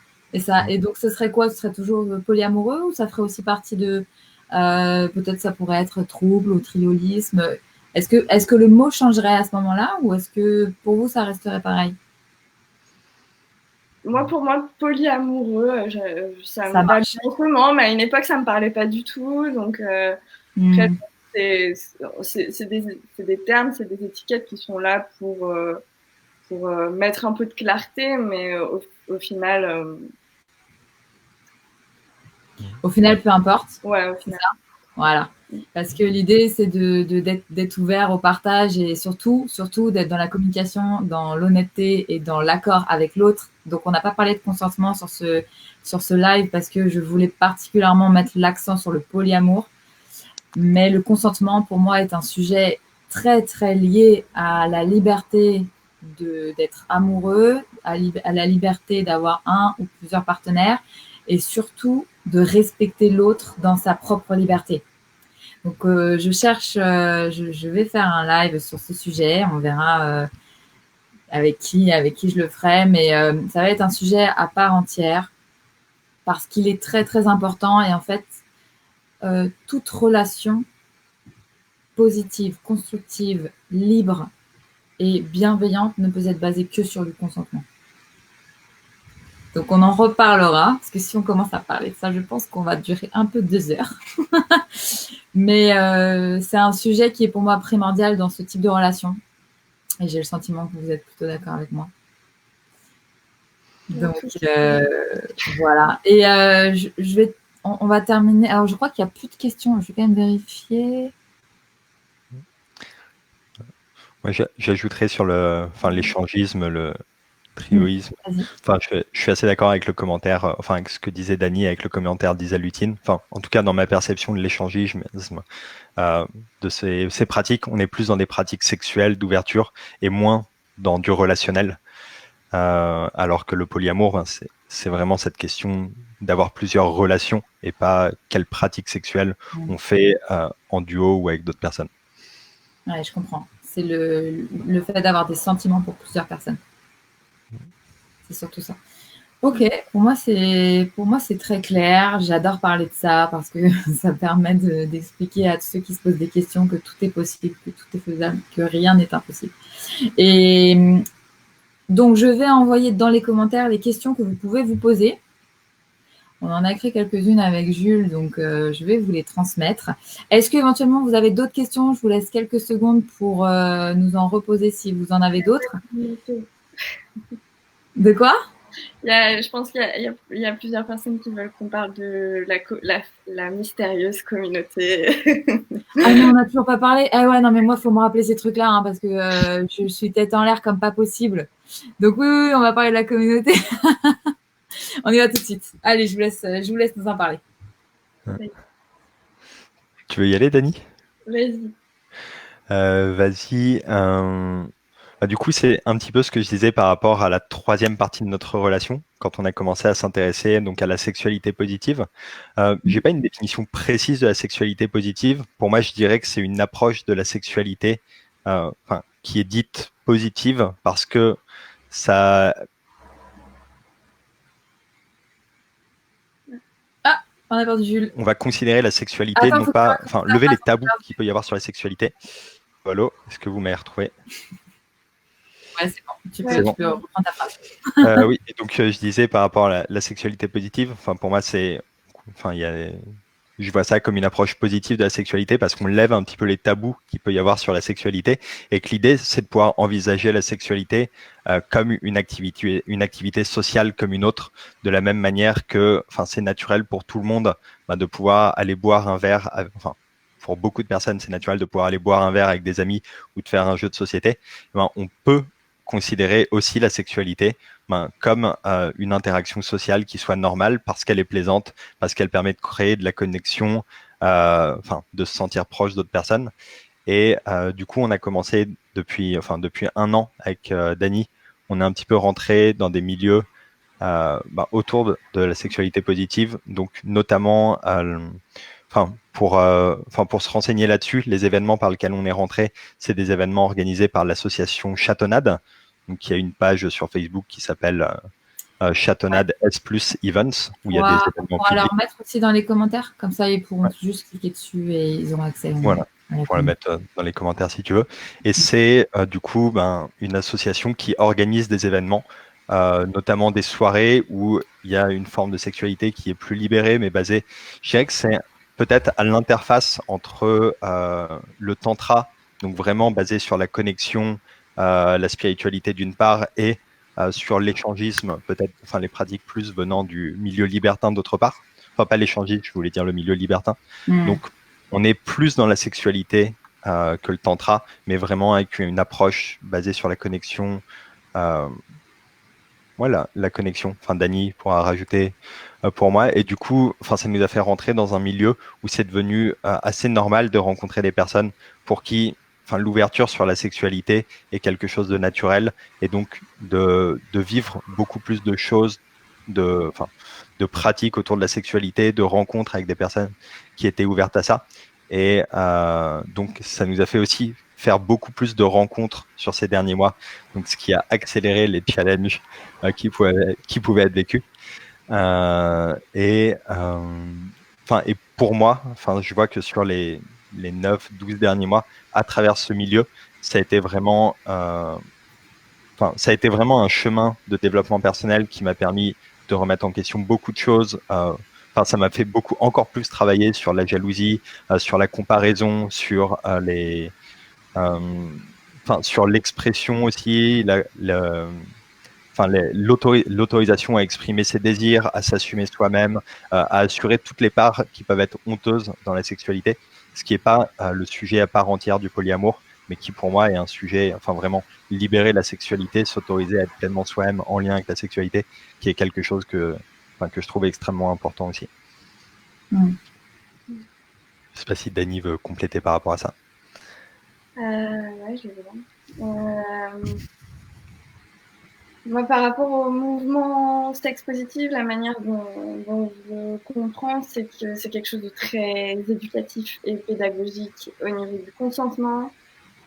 Et donc ce serait quoi? Ce serait toujours polyamoureux ou ça ferait aussi partie de peut-être ça pourrait être trouble ou triolisme? Est-ce que le mot changerait à ce moment-là ou est-ce que pour vous ça resterait pareil? Pour moi, polyamoureux, ça me parle simplement, mais à une époque, ça me parlait pas du tout. Donc, c'est des termes, c'est des étiquettes qui sont là pour mettre un peu de clarté, mais au final. Au final, peu importe. Ouais, au final. Voilà. Parce que l'idée, c'est d'être ouvert au partage et surtout d'être dans la communication, dans l'honnêteté et dans l'accord avec l'autre. Donc, on n'a pas parlé de consentement sur ce live parce que je voulais particulièrement mettre l'accent sur le polyamour. Mais le consentement, pour moi, est un sujet très, très lié à la liberté d'être amoureux, à la liberté d'avoir un ou plusieurs partenaires et surtout de respecter l'autre dans sa propre liberté. Donc, je vais faire un live sur ce sujet. On verra avec qui je le ferai. Mais ça va être un sujet à part entière parce qu'il est très, très important. Et en fait, toute relation positive, constructive, libre et bienveillante ne peut être basée que sur du consentement. Donc, on en reparlera, parce que si on commence à parler de ça, je pense qu'on va durer un peu 2 heures. Mais c'est un sujet qui est pour moi primordial dans ce type de relation. Et j'ai le sentiment que vous êtes plutôt d'accord avec moi. Donc, voilà. Et on va terminer. Alors, je crois qu'il n'y a plus de questions. Je vais quand même vérifier. Moi, j'ajouterais sur l'échangisme, le trioïsme. Enfin, je suis assez d'accord avec le commentaire, avec ce que disait Dany, avec le commentaire d'Isa Lutine. Enfin, en tout cas, dans ma perception de l'échangisme, de ces pratiques, on est plus dans des pratiques sexuelles, d'ouverture, et moins dans du relationnel. Alors que le polyamour, c'est vraiment cette question d'avoir plusieurs relations et pas quelle pratique sexuelle on fait en duo ou avec d'autres personnes. Ouais, je comprends. C'est le fait d'avoir des sentiments pour plusieurs personnes. C'est surtout ça. Ok, pour moi c'est très clair. J'adore parler de ça parce que ça permet d'expliquer à tous ceux qui se posent des questions que tout est possible, que tout est faisable, que rien n'est impossible. Et donc je vais envoyer dans les commentaires les questions que vous pouvez vous poser. On en a créé quelques-unes avec Jules, donc je vais vous les transmettre. Est-ce qu'éventuellement vous avez d'autres questions? Je vous laisse quelques secondes pour nous en reposer si vous en avez d'autres. De quoi? Je pense qu'il y a plusieurs personnes qui veulent qu'on parle de la mystérieuse communauté. Ah non, on n'a toujours pas parlé. Ah ouais, non, mais moi, il faut me rappeler ces trucs-là, hein, parce que je suis tête en l'air comme pas possible. Donc oui, on va parler de la communauté. On y va tout de suite. Allez, je vous laisse nous en parler. Tu veux y aller, Dany? Vas-y. Vas-y. Du coup, c'est un petit peu ce que je disais par rapport à la troisième partie de notre relation, quand on a commencé à s'intéresser donc à la sexualité positive. J'ai pas une définition précise de la sexualité positive. Pour moi, je dirais que c'est une approche de la sexualité qui est dite positive parce que ça... Ah, on a perdu Jules. On va considérer la sexualité, non pas... lever les tabous qu'il peut y avoir sur la sexualité. Allô, est-ce que vous m'avez retrouvé? Ouais, c'est bon. Tu peux reprendre ta phrase. Oui, et donc je disais par rapport à la sexualité positive, pour moi, je vois ça comme une approche positive de la sexualité parce qu'on lève un petit peu les tabous qu'il peut y avoir sur la sexualité et que l'idée, c'est de pouvoir envisager la sexualité comme une activité sociale comme une autre, de la même manière que c'est naturel pour tout le monde de pouvoir aller boire un verre. pour beaucoup de personnes, c'est naturel de pouvoir aller boire un verre avec des amis ou de faire un jeu de société, on peut considérer aussi la sexualité comme une interaction sociale qui soit normale parce qu'elle est plaisante, parce qu'elle permet de créer de la connexion, de se sentir proche d'autres personnes. Et du coup, on a commencé depuis 1 an avec Dany. On est un petit peu rentré dans des milieux autour de la sexualité positive, donc notamment pour se renseigner là-dessus, les événements par lesquels on est rentré, c'est des événements organisés par l'association Chatonnade, donc il y a une page sur Facebook qui s'appelle Chatonnade S+ Events, où il y a des événements publics. On pourra leur mettre aussi dans les commentaires, comme ça ils pourront juste cliquer dessus et ils auront accès. Voilà, on pourra le mettre dans les commentaires si tu veux. Et c'est du coup une association qui organise des événements, notamment des soirées où il y a une forme de sexualité qui est plus libérée, mais basée. Je dirais que c'est peut-être à l'interface entre le tantra, donc vraiment basé sur la connexion, la spiritualité d'une part, et sur l'échangisme, peut-être, les pratiques plus venant du milieu libertin d'autre part. Enfin, pas l'échangisme, je voulais dire le milieu libertin. Donc, on est plus dans la sexualité que le tantra, mais vraiment avec une approche basée sur la connexion. Voilà, la connexion. Dany pourra rajouter pour moi. Et du coup, ça nous a fait rentrer dans un milieu où c'est devenu assez normal de rencontrer des personnes pour qui l'ouverture sur la sexualité est quelque chose de naturel, et donc de vivre beaucoup plus de choses, de pratiques autour de la sexualité, de rencontres avec des personnes qui étaient ouvertes à ça. Et donc, ça nous a fait aussi faire beaucoup plus de rencontres sur ces derniers mois, donc ce qui a accéléré les challenges qui pouvaient être vécus. Et pour moi, je vois que sur les 9-12 derniers mois, à travers ce milieu, ça a été vraiment un chemin de développement personnel qui m'a permis de remettre en question beaucoup de choses. Ça m'a fait encore plus travailler sur la jalousie, sur la comparaison, sur sur l'expression aussi, l'autorisation à exprimer ses désirs, à s'assumer soi-même, à assurer toutes les parts qui peuvent être honteuses dans la sexualité, ce qui n'est pas le sujet à part entière du polyamour, mais qui pour moi est un sujet, vraiment libérer la sexualité, s'autoriser à être pleinement soi-même en lien avec la sexualité, qui est quelque chose que je trouve extrêmement important aussi. Je ne sais pas si Dany veut compléter par rapport à ça. Ouais, je vais voir. Moi, par rapport au mouvement sexe positif, la manière dont je comprends, c'est que c'est quelque chose de très éducatif et pédagogique au niveau du consentement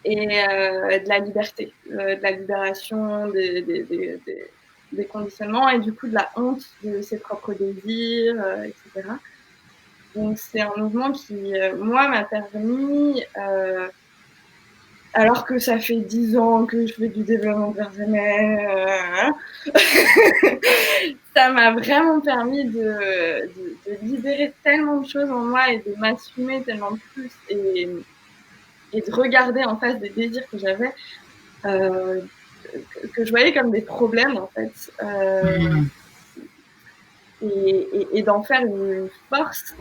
et de la liberté, de la libération des conditionnements et du coup de la honte de ses propres désirs, etc. Donc c'est un mouvement qui, moi, m'a permis, alors que ça fait 10 ans que je fais du développement personnel, ça m'a vraiment permis de libérer tellement de choses en moi et de m'assumer tellement plus et de regarder en face des désirs que j'avais, que je voyais comme des problèmes en fait, et d'en faire une force.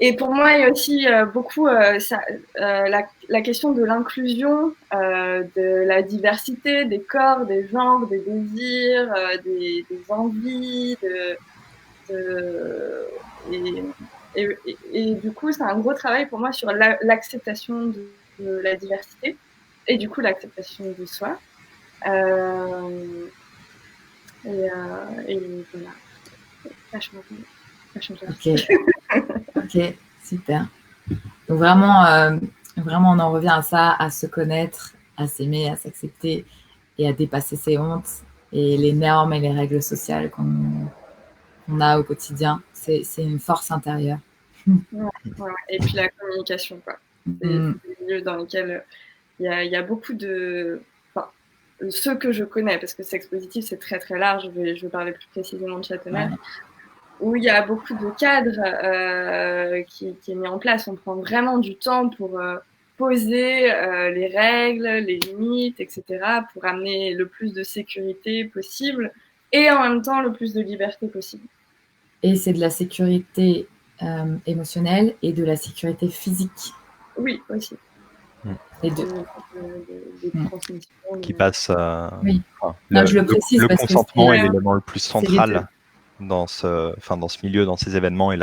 Et pour moi, il y a aussi beaucoup la question de l'inclusion, de la diversité des corps, des genres, des désirs, des envies. Et du coup, c'est un gros travail pour moi sur l'acceptation de la diversité et du coup l'acceptation de soi. Et voilà. Vachement. Ok, super. Donc vraiment, on en revient à ça, à se connaître, à s'aimer, à s'accepter et à dépasser ses hontes et les normes et les règles sociales qu'on a au quotidien. C'est une force intérieure. Ouais. Et puis la communication, quoi. C'est des milieux dans lesquels il y a beaucoup de... ceux que je connais, parce que sexe positif, c'est très très large, je vais parler plus précisément de Chatonnade, où il y a beaucoup de cadres qui est mis en place. On prend vraiment du temps pour poser les règles, les limites, etc., pour amener le plus de sécurité possible et en même temps le plus de liberté possible. Et c'est de la sécurité émotionnelle et de la sécurité physique. Oui, aussi. Les deux. Des transmissions. Qui passe. Oui. Non, je le précise le parce que consentement est l'élément le plus central dans ce milieu, dans ces événements, et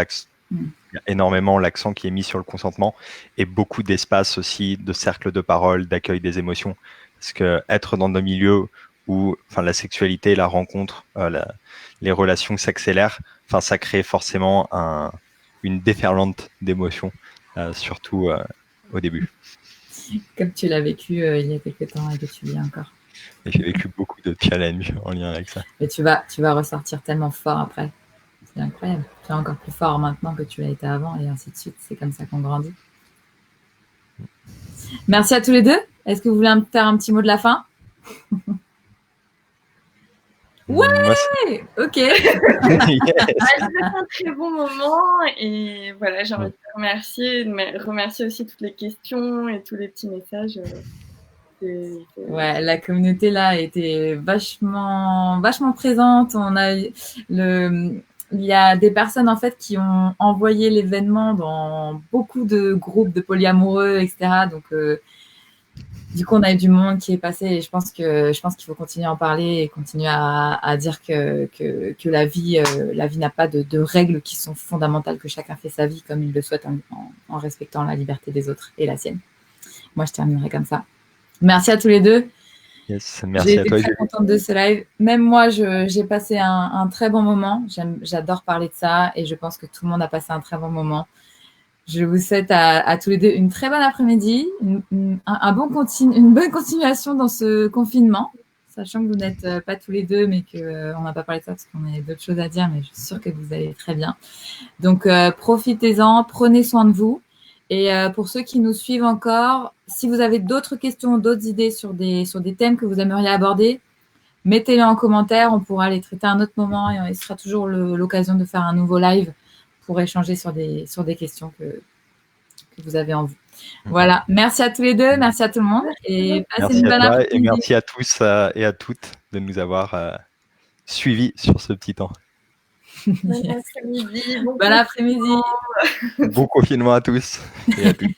il y a énormément l'accent qui est mis sur le consentement et beaucoup d'espace aussi de cercle de parole, d'accueil des émotions. Parce que être dans un milieu où la sexualité, la rencontre, les relations s'accélèrent, ça crée forcément une déferlante d'émotions, surtout au début. Comme tu l'as vécu il y a quelques temps et que tu vis encore. Et j'ai vécu beaucoup de challenges en lien avec ça. Et tu vas ressortir tellement fort après. C'est incroyable. Tu es encore plus fort maintenant que tu l'as été avant et ainsi de suite. C'est comme ça qu'on grandit. Merci à tous les deux. Est-ce que vous voulez faire un petit mot de la fin? Ouais, ok. Yes. C'était un très bon moment et voilà, j'ai envie de te remercier, de remercier aussi toutes les questions et tous les petits messages. Ouais, la communauté là était vachement présente. Il y a des personnes en fait qui ont envoyé l'événement dans beaucoup de groupes de polyamoureux, etc. Donc du coup, on a eu du monde qui est passé et je pense qu'il faut continuer à en parler et continuer à dire que la vie n'a pas de règles qui sont fondamentales, que chacun fait sa vie comme il le souhaite en respectant la liberté des autres et la sienne. Moi, je terminerai comme ça. Merci à tous les deux. Yes, merci à toi. J'ai été très contente de ce live. Même moi, j'ai passé un très bon moment. J'adore parler de ça et je pense que tout le monde a passé un très bon moment. Je vous souhaite à tous les deux une très bonne après-midi, une bonne continuation dans ce confinement, sachant que vous n'êtes pas tous les deux, mais qu'on n'a pas parlé de ça parce qu'on a d'autres choses à dire, mais je suis sûre que vous allez très bien. Donc, profitez-en, prenez soin de vous. Et pour ceux qui nous suivent encore, si vous avez d'autres questions, d'autres idées sur des thèmes que vous aimeriez aborder, mettez-les en commentaire, on pourra les traiter à un autre moment et il sera toujours l'occasion de faire un nouveau live pour échanger sur des questions que vous avez en vue. Voilà, merci à tous les deux, merci à tout le monde et passez une bonne après-midi. Et merci à tous et à toutes de nous avoir suivis sur ce petit temps. Bon après-midi. Bon après-midi. Bon confinement à tous et à toutes.